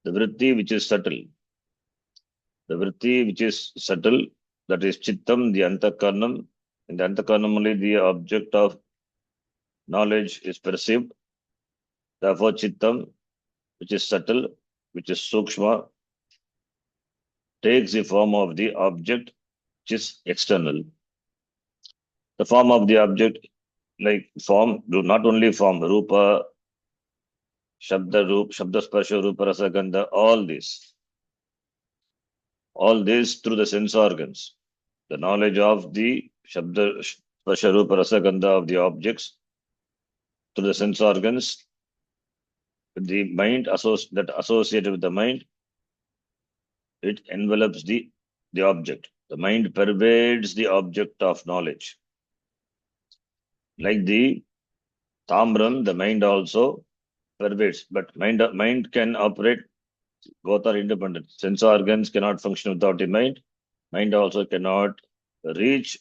Speaker 1: the vritti which is subtle. The vritti which is subtle, that is chittam, the antakarnam. In the antakarnam only the object of knowledge is perceived. Therefore, chittam, which is subtle, which is sukshma, takes the form of the object which is external. The form of the object, like form, do not only form, rupa, shabda, sparsha, rupa, rasa, gandha, all this through the sense organs. The knowledge of the shabda, sparsha, rupa, rasa, gandha of the objects through the sense organs, the mind associated with the mind, it envelops the object. The mind pervades the object of knowledge. Like the tamram, the mind also pervades, but mind can operate, both are independent. Sense organs cannot function without the mind. Mind also cannot reach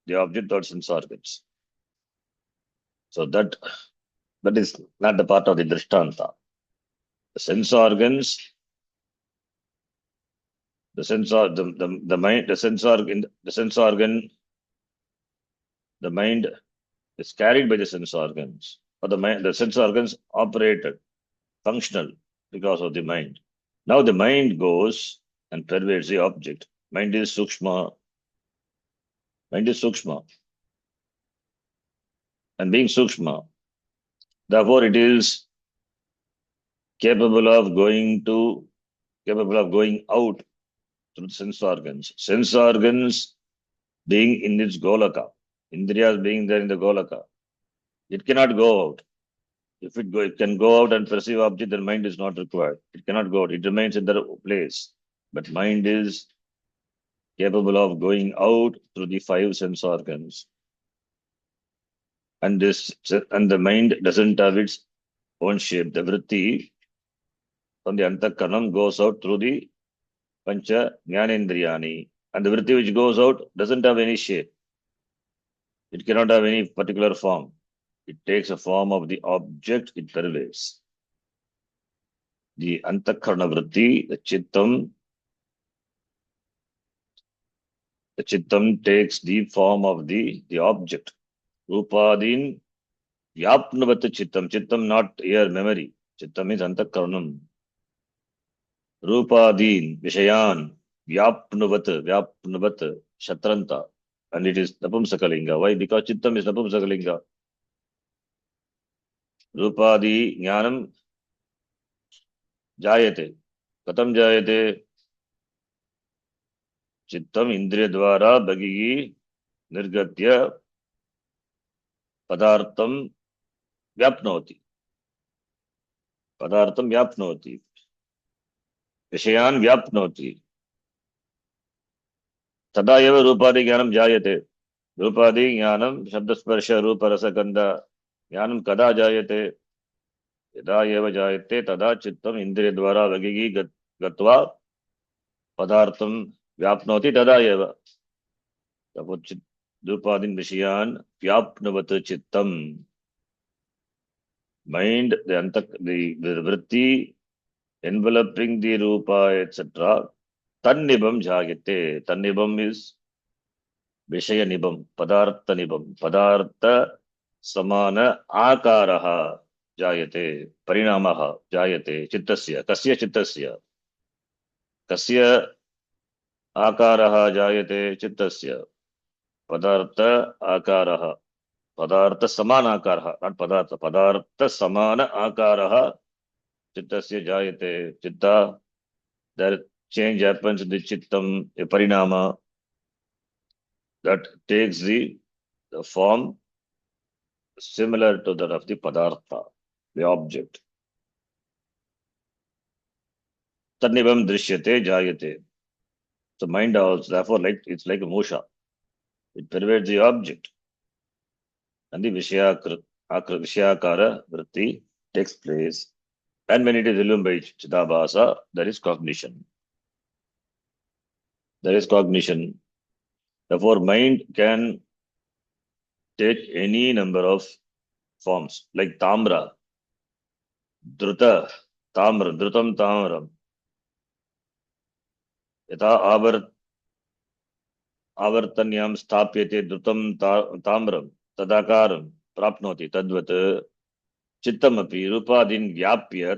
Speaker 1: the object without sense organs. So that is not the part of the drishtanta. The sense organs, the sense organ, the mind is carried by the sense organs, or the sense organs operated, functional because of the mind. Now the mind goes and pervades the object. Mind is sukshma. And being sukshma, therefore it is capable of going out through the sense organs. Sense organs being in its Golaka. Indriyas being there in the Golaka. It cannot go out. If it can go out and perceive object, then mind is not required. It cannot go out. It remains in the place. But mind is capable of going out through the five sense organs. And the mind doesn't have its own shape. The vritti from the antakaranam goes out through the pancha jnanendriyani. And the vritti which goes out doesn't have any shape. It cannot have any particular form. It takes a form of the object it pervades. The antakarana vritti, the chittam takes the form of the object. Rupadin vyapnavat chittam. Chittam not here memory. Chittam is antakaranam. Rupadin Vishayan Vyapnavat Shatranta. And it is Napumsakalinga. Why? Because Chittam is Napumsakalinga. Rupadi Jnanam Jayate. Katam Jayate. Chittam Indriya Dwara Bhagigi Nirgatya Padartham Vyapnoti. Padartham Vyapnoti. Vishayan Vyapnoti. Tada eva Rupadi Jnanam Jayate. Rupadi Jnanam Shabdasparsha Rupa Rasa Gandha Jnanam Kada Jayate. यदा एव जायते तदा चित्तम इंद्रिय द्वारा वगिगी गत्वा पदार्थम व्याप्नोति तदा एव रूपादीन विषयान व्याप्नवत चित्तम mind the vritti enveloping the rupa etc tannibam jagate. Tannibam is vishaya nibam padartha nibam padartha samana akaraha जायते परिणामः जायते चित्तस्य कस्य चित्तस्य कस्य आकारः जायते चित्तस्य पदार्थ आकारः पदार्थ समान आकारः not पदार्थ पदार्थ समान आकारः चित्तस्य जायते चित्ता that change happens in the chittam a parinama that takes the form similar to that of the padartha, the object. Tannibam drishyate jayate. So mind also, therefore, it's like a musha. It pervades the object. And the Vishayakara vritti takes place. And when it is illumined by Chidabhasa, there is cognition. There is cognition. Therefore, mind can take any number of forms, like Tamra, Druta, Tamra, Drutam Tamram. Yata avartanyam sthapyate Drutam Tamram, Tadakaram, Prapnoti, Tadvat, Chittamapi, Rupadin Vyapya,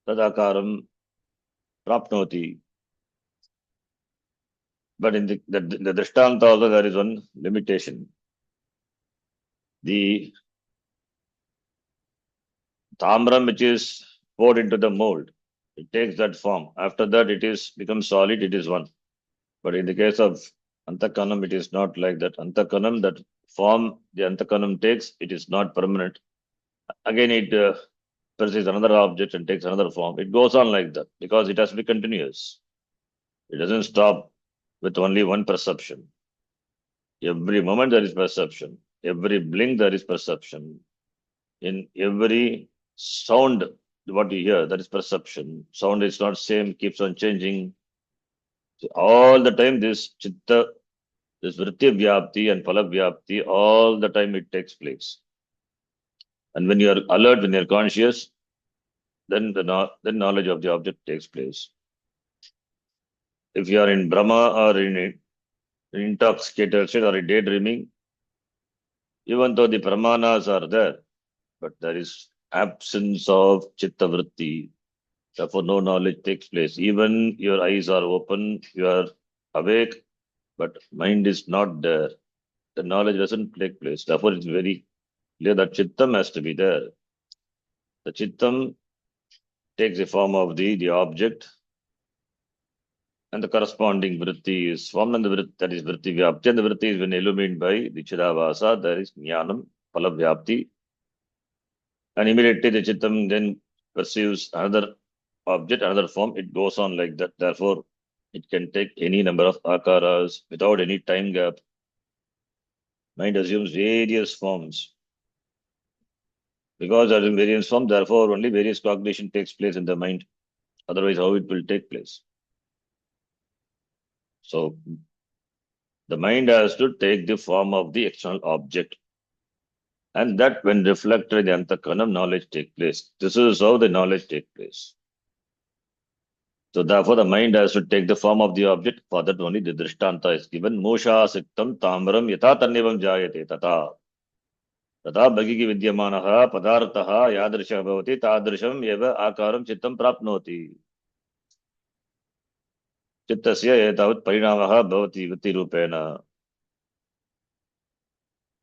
Speaker 1: Tadakaram, Prapnoti. But in the Drishtanta also there is one limitation. The Tamram which is poured into the mold, it takes that form. After that it becomes solid, it is one. But in the case of Antakanam, it is not like that. Antakanam, that form the Antakanam takes, it is not permanent. Again it perceives another object and takes another form. It goes on like that because it has to be continuous. It doesn't stop with only one perception. Every moment there is perception. Every blink there is perception. In every sound, what you hear, that is perception. Sound is not same, keeps on changing. So all the time this chitta, this vritti vyapti and phala vyapti, all the time it takes place. And when you are alert, when you are conscious, then then knowledge of the object takes place. If you are in Brahma or in intoxicated state or in daydreaming, even though the pramanas are there, but there is absence of chitta vritti. Therefore, no knowledge takes place. Even your eyes are open, you are awake, but mind is not there. The knowledge doesn't take place. Therefore, it's very clear that chittam has to be there. The chittam takes the form of the object and the corresponding vritti is formed, and the vritti, that is vritti vyapti, and the vritti is when illumined by the Chidavasa, there is jnanam, phala vyapti, and immediately the Chittam then perceives another object, another form. It goes on like that. Therefore, it can take any number of akaras without any time gap. Mind assumes various forms. Because there is various form, therefore only various cognition takes place in the mind. Otherwise, how it will take place? So the mind has to take the form of the external object. And that when reflected in the antakaranam, knowledge take place. This is how the knowledge take place. So therefore the mind has to take the form of the object. For that only the drishtanta is given. Musha siktam tamram yata tannivam jayate tata. तथा बहिः विद्यमानः पदार्थः यादृशः भवति तादृशम् एव आकारं चित्तं प्राप्नोति चित्तस्य एतावत् परिणामः भवति वृत्तिरूपेण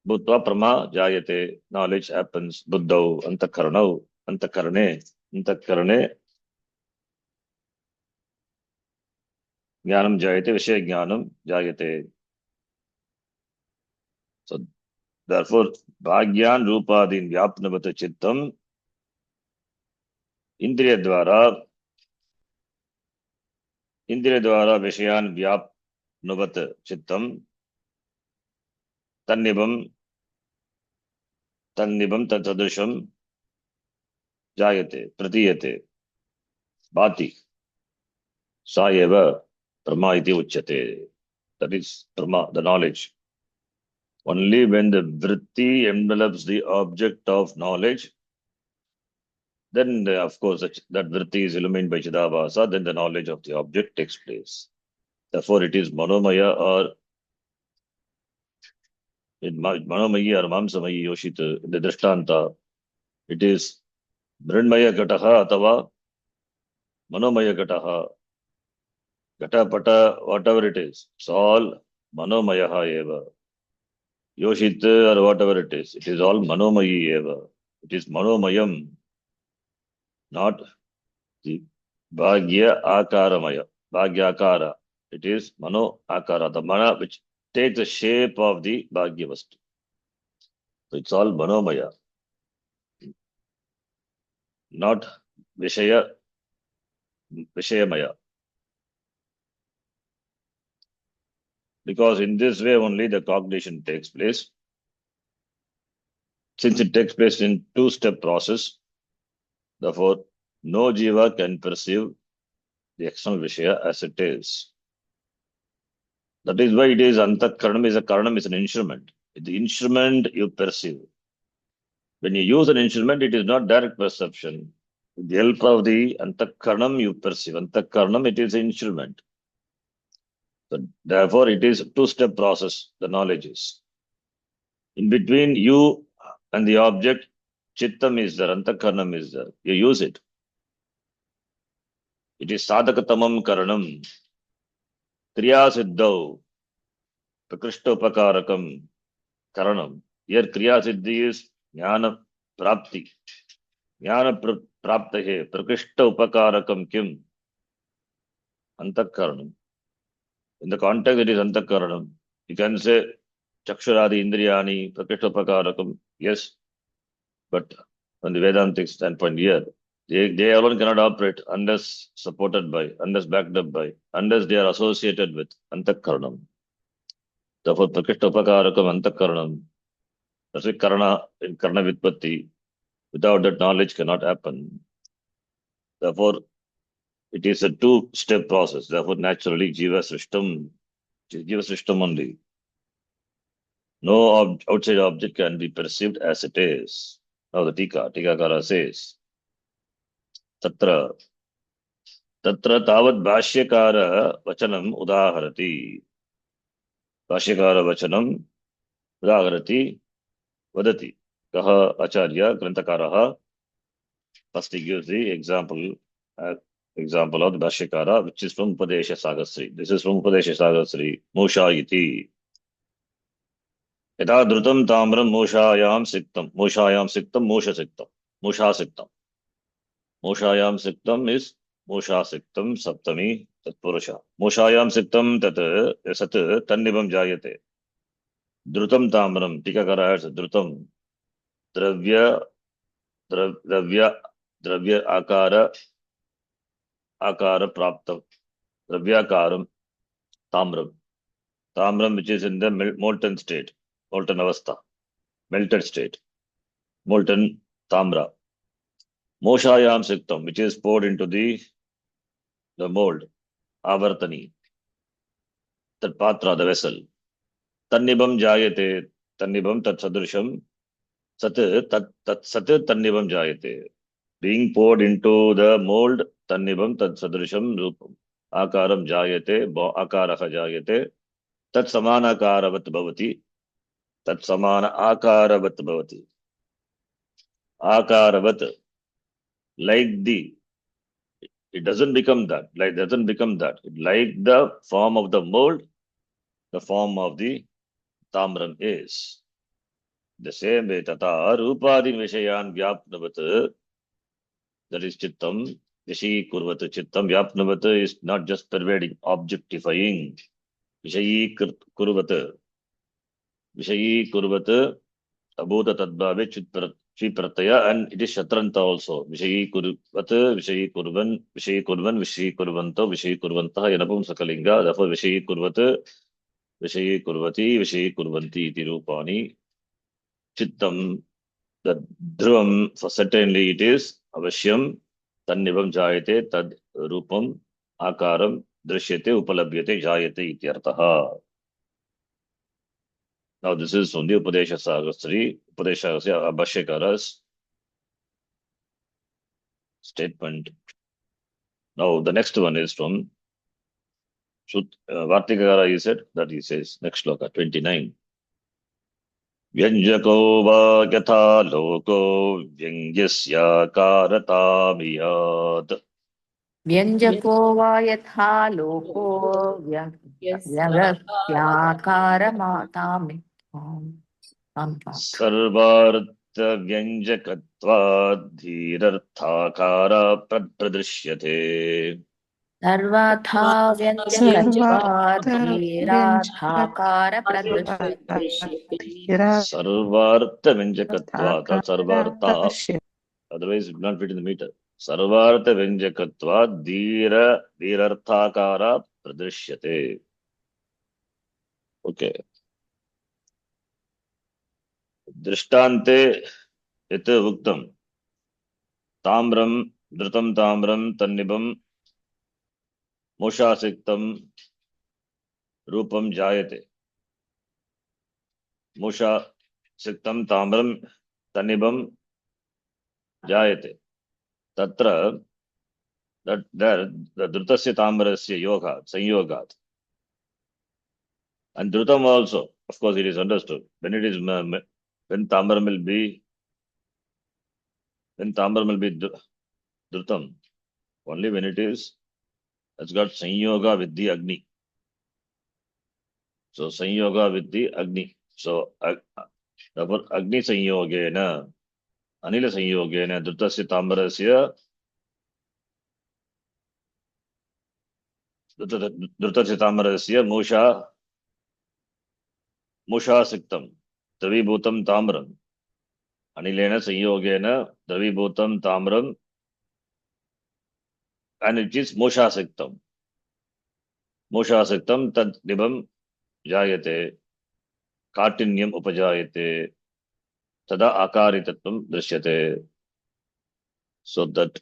Speaker 1: भूत्वा प्रमा जायते knowledge happens बुद्धौ अंतःकरणौ अंतःकरणे ज्ञानं जायते विषय ज्ञानं जायते so therefore भाग्यान रूपादीन व्याप्नवत चित्तम इंद्रिय द्वारा विषयान व्याप्नवत चित्तम तन्निबम तन्निबम तत्सदृशम जायते प्रतीयते भाति सा एव प्रमा इति उच्यते that is prama the knowledge only when the vritti envelops the object of knowledge then of course that vritti is illumined by Chidavasa, then the knowledge of the object takes place. Therefore it is manomaya or manomaya or mamsamayi yoshit in the drishtanta. It is mrinmaya gataha atava manomaya gataha gata pata whatever it is. It's all manomayaha eva. Yoshit or whatever it is all manomayi eva. It is manomayam, not the bhagya akaramaya. Bhagya akara. It is mano akara, the mana which takes the shape of the bhagya vastu. So it's all manomaya, not vishayamaya. Because in this way only the cognition takes place. Since it takes place in two-step process, therefore no jiva can perceive the external vishaya as it is. That is why it is karanam is an instrument. The instrument you perceive. When you use an instrument, it is not direct perception. With the help of the antakaranam, you perceive. Antakaranam, it is an instrument. So therefore, it is a two-step process, the knowledge is. In between you and the object, chittam is there, antakaranam is there. You use it. It is sadhakatamam karanam. Kriya siddhau. Prakrishtoupakarakam karanam. Here Kriya siddhi is jnana prapti. Jnana praptahe. Prakrishtoupakarakam kim. Antakaranam. In the context, it is antakaranam. You can say chakshuradi indriyani prakrishtoupakarakam. Yes. But from the Vedantic standpoint here, they alone cannot operate unless supported by, unless backed up by, unless they are associated with antakaranam. Therefore, prakrishtoupakarakam antakaranam. That's why karana in karna vitpatti, without that knowledge cannot happen. Therefore, it is a two-step process. Therefore, naturally, jiva system only. No outside object can be perceived as it is. Now the Tikakara says, Tatra tavat bhashyakara vachanam udaharati. Bhashyakara vachanam udaharati vadati. Kaha acharya granthakaraha. First he gives the example of the Bhashyakara, which is from Upadesha Sagasri. This is from Upadesha Sagasri. Musha iti. यथा धृतं ताम्रं मूषायां सिक्तं मूषा सिक्तं is Mosha siktam saptami tatpurusha. Moshayam siktam tat sat tannibam jayate. Drutam tamram. Tikakara has drutam. Dravya, dravya, dravya akara praptam. Dravyakaram tamram. Tamram which is in the molten state. Molten avastha. Melted state. Molten tamra. Moshayam siktam which is poured into the mold. Avartani. That patra, the vessel. Tannibam jayate. Tannibam tat sadrisham. Sat tat sat tannibam jayate. Being poured into the mold, tannibam tat sadrisham rupam. Akaram jayate, akaraha jayate. Tat samana akaravat bhavati. Tat samana akaravat bhavati. Akaravat, like it doesn't become that. Like doesn't become that. Like the form of the mold, the form of the tamram is. The same way, tata rupadi vishayan vyapnavat, that is chittam, vishayi kurvat chittam, vyapnavat is not just pervading, objectifying. Vishayi kurvat, vishayi kurvat, abhuta tadbhave chit pratyaya, and it is shatranta also. Vishayi kurvat, vishayi kurvan, vishayi kurvanto, vishayi kurvantah, yanapum sakalinga, therefore vishayi kurvat, vishayi kurvati, vishayi kurvanti iti rupani. Chittam, the dhruvam, for certainly it is avashyam, tannibam jayate, tad rupam, akaram, drishyate, upalabhyate, jayate ityartaha. Now this is from the Upadesha Sagastri, Upadesha Abhashekara's statement. Now the next one is from Vartikara, he said, that he says, next sloka, 29. Vyanjako va yatha loko vyangyasya karatamiyat.
Speaker 2: व्यञ्जको वा यथा लोको व्यवस्थ्याकारमातामि
Speaker 1: सर्वार्थ व्यंजकत्वात् धीरर्थाकार प्रदृश्यते.
Speaker 2: सर्वथा व्यञ्जकत्वात् धीरार्थाकार प्रदृश्यते
Speaker 1: सर्वार्थ व्यंजकत्वात् or sarvartha, otherwise it will not fit in the meter. Sarvartha व्यंजकत्वात् धीरर्थाकार प्रदृश्यते. Okay. दृष्टान्ते यत् उक्तम् ताम्रं धृतं ताम्रं तन्निभं मोषासिक्तं रूपं जायते. मोषासिक्तं ताम्रं तन्निभं जायते. तत्र धृतस्य ताम्रस्य योगात् संयोगात्. And dhrutam also, of course, it is understood. When it is when tamram will be dhrutam, only when it's got sanyoga with the agni. So sanyoga with the agni. So therefore agni sanyogena, anila sanyogena, dhrutasya tamrasya, dhrutasya tamrasya mushasiktam, travibhutam tamram. Anilena sanyogena, travibhutam tamram, and it is mushasiktam. Mushasiktam tad nibam jayate, कार्टिन्यम उपजायते, तदा आकारितत्वम दृश्यते. So that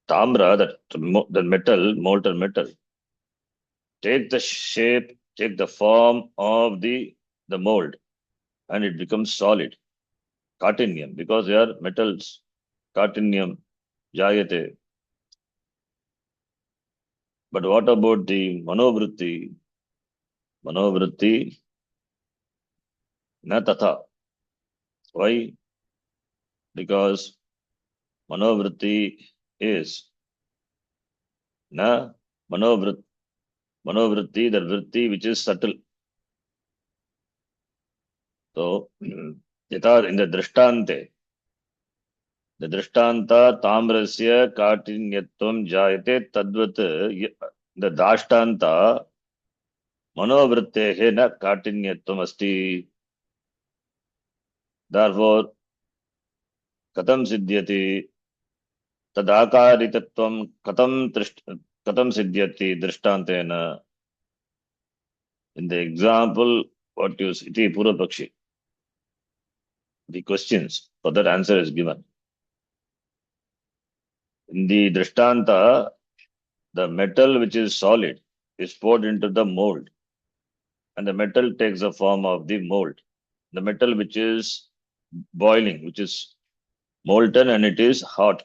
Speaker 1: tamra, that metal, molten metal, take the shape, take the form of the mold, and it becomes solid. Cartinium, because they are metals. Cartinium jayate. But what about the manovritti? Manovritti na tatha. Why? Because manovritti is na manovritti, the vritti which is subtle. So, yata in the drishtante, The drishtanta tamrasya kaఠిన్యత్వం jayate tadvat the dashtanta manovrittehe na kaఠిన్యత్వం asti. Therefore, katam siddhyati tadakaritatvam katam siddhyati drishtantena. In the example, what you see, iti Purvapakshi, the questions for that answer is given. In the drishtanta, the metal which is solid is poured into the mold, and the metal takes the form of the mold. The metal which is boiling, which is molten and it is hot,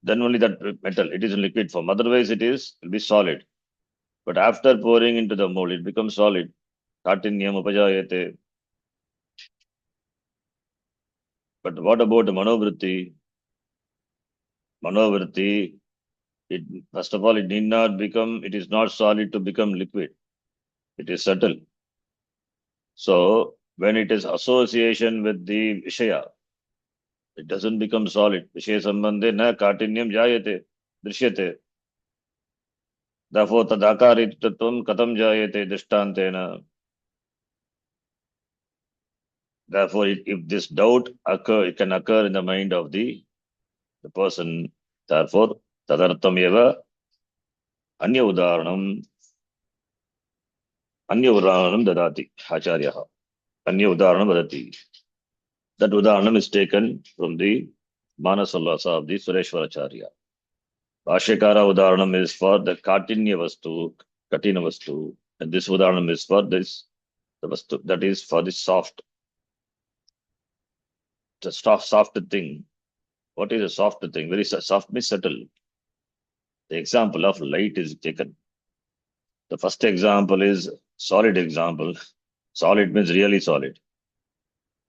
Speaker 1: then only that metal, it is in liquid form. Otherwise, will be solid. But after pouring into the mold, it becomes solid. Katinyam upajayate. But what about the manovritti? Manovritti, first of all, it need not become, it is not solid to become liquid. It is subtle. So, when it is association with the Vishaya, it doesn't become solid. Vishaya sambandhe na katinyam jayate, drishyate. Therefore, tadakarittatvam katam jayate drishtantena. Therefore, if this doubt it can occur in the mind of the person. Therefore, tadartham eva anya udaharanam dadati acharyaha. Anya udaharanam vadati. That udaharanam is taken from the Manasallasa of the Sureshwaracharya. Bhashyakara udaharanam is for the Katinya Vastu, Katina Vastu, and this udaharanam is for this, the Vastu, that is for the soft, the soft thing. What is a soft thing? Very soft means subtle. The example of light is taken. The first example is solid example. Solid means really solid.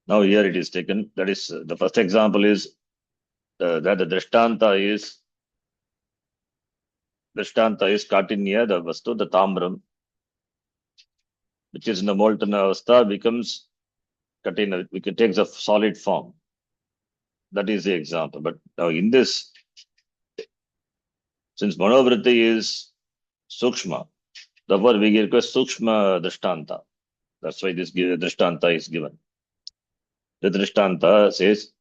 Speaker 1: Now here it is taken. That is the first example is that the drishtanta is Katinya, the Vastu, the Tamram, which is in the molten avastha becomes Katina. We can take the solid form. That is the example. But now in this, since manovritti is sukshma, therefore we get a sukshma drishtanta. That's why this drishtanta is given. The drishtanta says,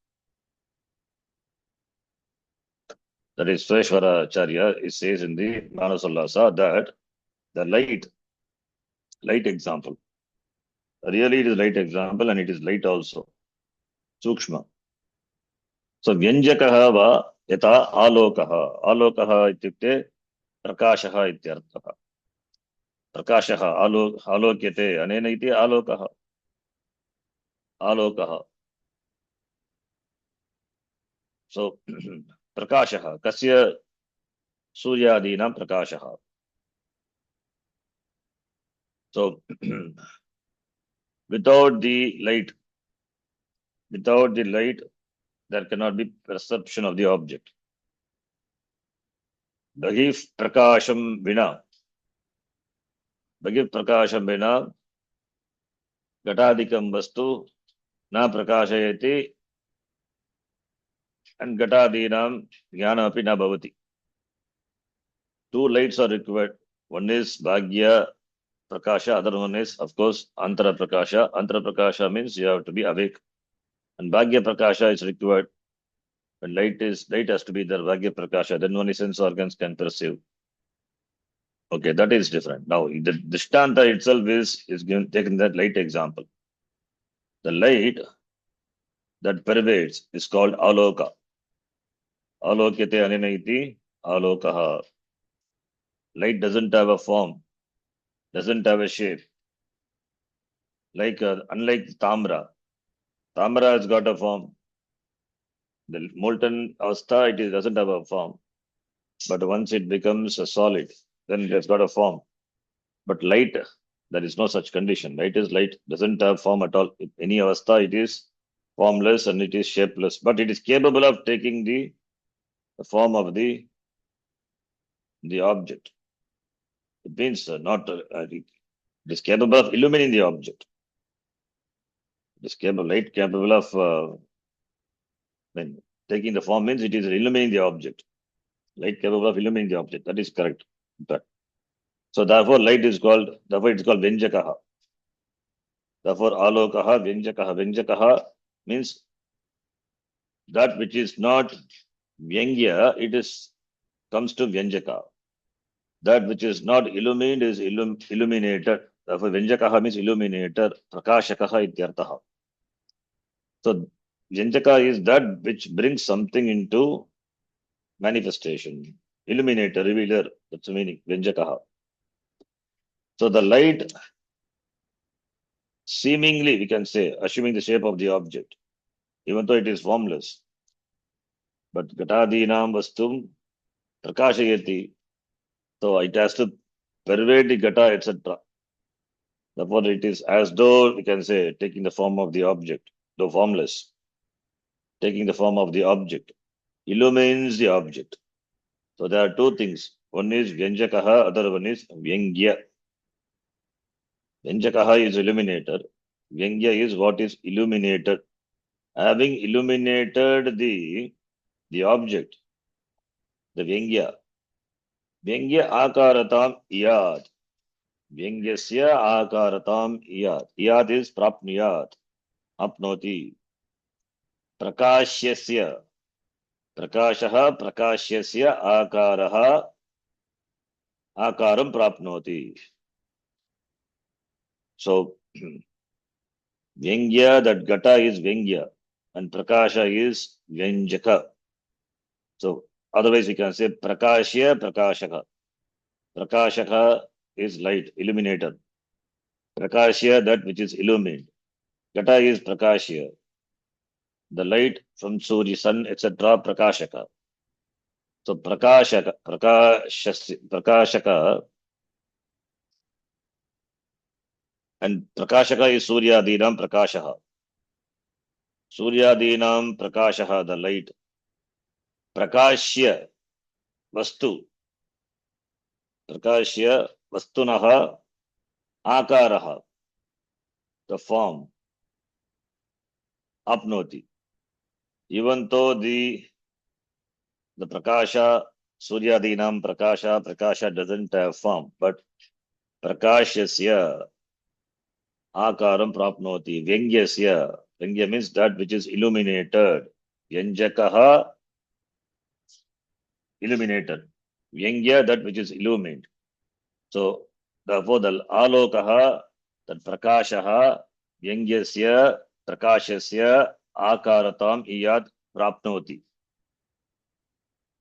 Speaker 1: that is Sweshwara Acharya, it says in the Manasallasa that the light example, really it is light example and it is light also, Sukshma. So Vyanjakaha va yata alokaha ityukte prakashaha ityarthaha. Prakashaha alokyate anena iti alokaha. So prakashaha kasya suryadinam prakashaha. So without the light, there cannot be perception of the object. Bahif prakasham vina gatadikam vastu na prakashayati and gatadinam jnana api na bhavati. Two lights are required. One is bhagya prakasha, other one is, of course, antara prakasha. Antara prakasha means you have to be awake. And bhagya prakasha is required. When light has to be there, bhagya prakasha, then only sense organs can perceive. Okay, that is different. Now, the drishtanta itself is given, taken that light example. The light that pervades is called aloka. Alokyate anena iti alokaha. Light doesn't have a form, doesn't have a shape. Unlike Tamra has got a form. The molten avastha, it doesn't have a form. But once it becomes a solid, then it has got a form. But light, there is no such condition. Light is light, doesn't have form at all. In any avastha, it is formless and it is shapeless. But it is capable of taking the form of the object. It means it is capable of illuminating the object. It is light capable of When taking the form means it is illuminating the object. Light capable of illuminating the object. That is correct. So therefore therefore it is called Vyanjakaha. Therefore Alokaha, Vyanjakaha. Vyanjakaha means that which is not Vyangya, it is comes to Vyanjaka. That which is not illumined is illuminated. Therefore Vyanjakaha means illuminator. Prakashakaha ityartaha. So Vyanjaka is that which brings something into manifestation. Illuminator, revealer. That's the meaning. Vyanjakaha. So the light, seemingly, we can say, assuming the shape of the object, even though it is formless. But Gatadinam Vastum Prakashayati. So it has to pervade the Gata, etc. Therefore, it is as though, we can say, taking the form of the object, though formless, taking the form of the object, illumines the object. So there are two things. One is Vyanjakaha, other one is Vyangya. Vyanjakaha is illuminator. Vyangya is what is illuminated. Having illuminated the object, the Vyangya, Vyangya akaratam iyad. Vyangyasya akaratam iyad. Iyad is prapniyat, apnoti. Prakashyasya. Prakashaha prakashyasya akaraha akaram prapnoti. So, Vyangya, that Gata is Vyangya, and Prakasha is Vyanjaka. So, otherwise we can say Prakashya, Prakashaka. Prakashaka is light, illuminator. Prakashya, that which is illumined. Gata is Prakashya, the light from Surya, sun, etc. Prakashaka. So, Prakashaka, and Prakashaka is Suryadinam Prakashaha. Suryadinam Prakashaha, the light. Prakashya, Vastu. Prakashya, Vastunaha, Akaraha, the form. Apnoti. Even though the Prakasha, Suryadinam Prakasha doesn't have form, but Prakashasya Akaram Prapnoti. Vyangyasya. Vyangya means that which is illuminated. Vyanjakaha, illuminated. Vyangya, that which is illumined. So, therefore, the Alokaha, that Prakashaha, Vyangyasya, Prakashasya, Akaratam iyad prapnoti.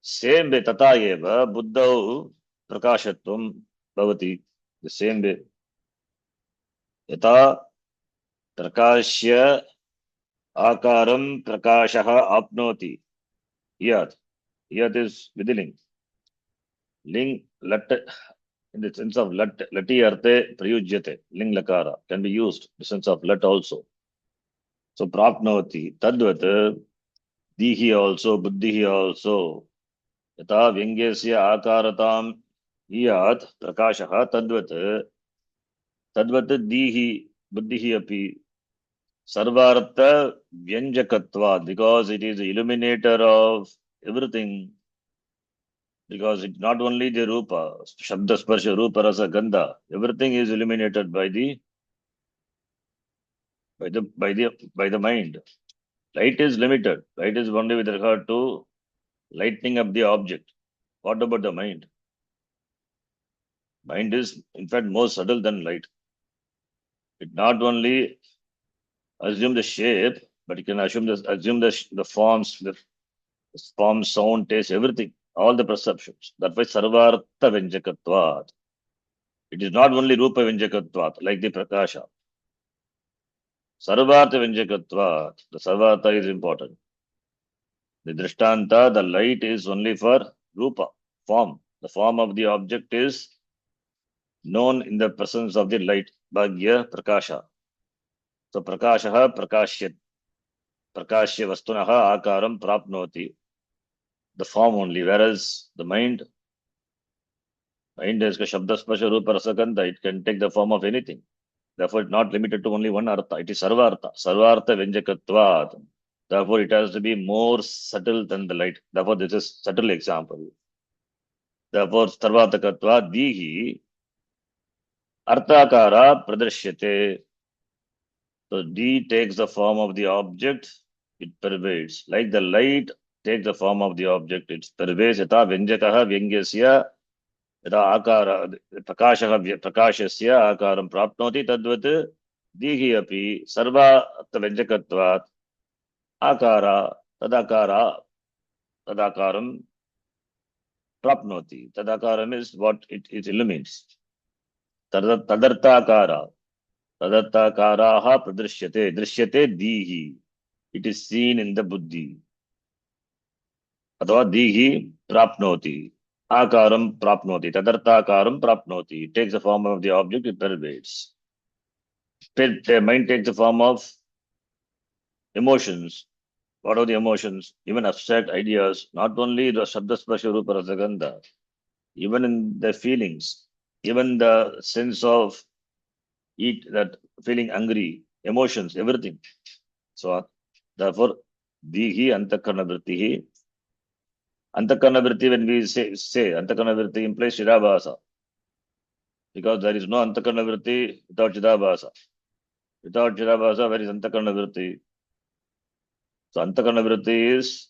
Speaker 1: Same way, tata eva, buddhau prakashatvam bhavati. The same way. Yata prakashya akaram prakashaha apnoti. Iyad. Iyad is vidhiling. Ling lat, in the sense of lati arte prayujyate. Ling lakara can be used in the sense of lat also. So prapnoti. Tadvat dihi also, buddhihi also. Yata vyangyasya akaratam iyad prakashaha tadvat dihi buddhihi api sarvartha vyanjakatva, because it is the illuminator of everything, because it's not only the rupa, shabda sparsha rupa rasa gandha, everything is illuminated by the mind. Light is limited. Light is only with regard to lightening up the object. What about the mind? Mind is in fact more subtle than light. It not only assume the shape, but it can assume the forms, the form, sound, taste, everything, all the perceptions. That's why sarvartha vyanjakatvat. It is not only rupa vyanjakatvat, like the prakasha. Sarvartha vyanjakatvat. The sarvartha is important. The drishtanta, the light is only for rupa, form. The form of the object is known in the presence of the light, bhagya, prakasha. So prakashaha prakashya vastunaha akaram prapnoti. The form only, whereas the mind is shabda spasha rupa rasagandha, it can take the form of anything. Therefore, it's not limited to only one artha. It is sarva artha. Sarva artha vyanjakatvat. Therefore, it has to be more subtle than the light. Therefore, this is subtle example. Therefore, sarvatakatva dihi arthakara pradrishyate. So D takes the form of the object, it pervades. Like the light takes the form of the object, it pervades. Yata vyanjakaha vyangyasya yata akara prakashaha prakashasya akaram prapnoti tadvat dihi api sarva vyanjakatvat akara tadakara tadakaram prapnoti. Tadakaram is what it illumines. Tadartakara. Tadartakaraha pradrishyate. Drishyate dihi. It is seen in the buddhi. अथवा दीहि प्राप्नोति आकारं प्राप्नोति तदर्थाकारं प्राप्नोति. It takes the form of the object, it pervades. The mind takes the form of emotions. What are the emotions? Even abstract ideas, not only the shabda sparsha rupa rasa gandha, even in the feelings, even the sense of eat, that feeling hungry, emotions, everything. So therefore dihi antakarna vrittihi. Antakarna vritti, when we say antakarna vritti implies shirabhasa, because there is no antakarna vritti without chidabhasa. Without chidabhasa, where is antakarna vritti? So antakarna vritti is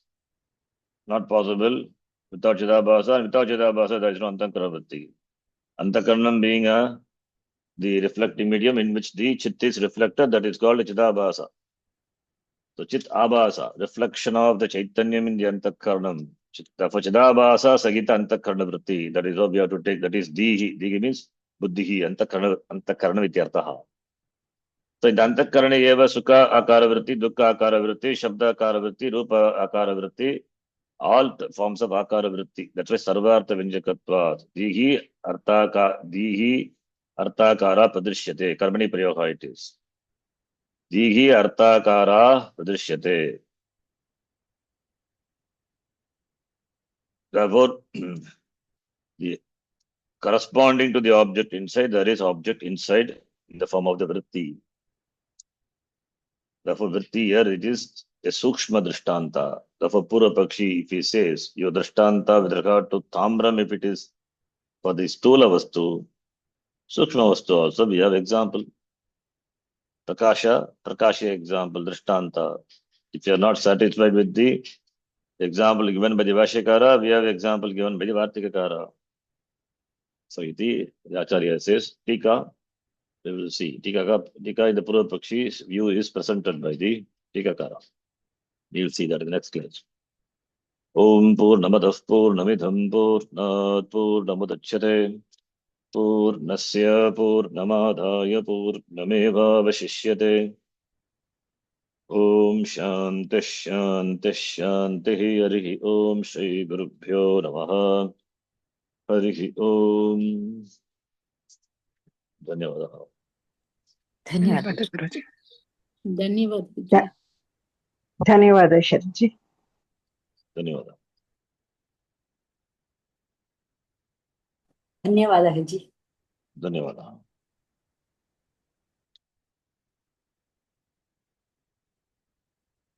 Speaker 1: not possible without chidabhasa, and without chidabhasa, there is no antakarna vritti. Antakarnam being the reflecting medium in which the chit is reflected, that is called chidabhasa. So chit abhasa, reflection of the chaitanyam in the antakarnam. Therefore chidabhasa sagita antakarna vritti. That is what we have to take. That is dihi. Dihi means buddhihi, antakarna vityartaha. So in the antakarana eva sukha akara vritti, dukkha akara vritti, shabda akara vritti, rupa akara vritti, all forms of akara vritti. That's why sarvartha vinjakatva. Dihi arthakara pradrishyate. Karmani prayoga it is. Dihi arthakara pradrishyate. Therefore, the corresponding to the object inside, there is object inside in the form of the vritti. Therefore, vritti here it is a sukshma drishtanta. Therefore, Purva Pakshi, if he says your drishtanta with regard to Tamram, if it is for the stula vastu, sukshma vastu also, we have example. Prakasha example, drishtanta. If you are not satisfied with the example given by the Vashyakara, we have example given by the Vartikakara. So, the Acharya says, Tika, we will see. Tika in the Purva Pakshi's view is presented by the Tikakara. We will see that in the next class. Om Purnamadah Purnamidham Purnat Purnamudachyate Purnasya Purnamadaya Purnameva Vashishyate. Om Shanti Shanti Shanti Harihi Om Shri Gurubhyo Namaha Harihi Om. Dhanyavadah.
Speaker 2: ಧನ್ಯವಾದ.
Speaker 3: ಗುರುಜಿ.
Speaker 4: ಧನ್ಯವಾದ ಗುರುಜಿ.
Speaker 3: ಧನ್ಯವಾದ ಶರತ್ಜಿ.
Speaker 1: ಧನ್ಯವಾದ.
Speaker 4: ಧನ್ಯವಾದ ಅಜ್ಜಿ.
Speaker 1: ಧನ್ಯವಾದ.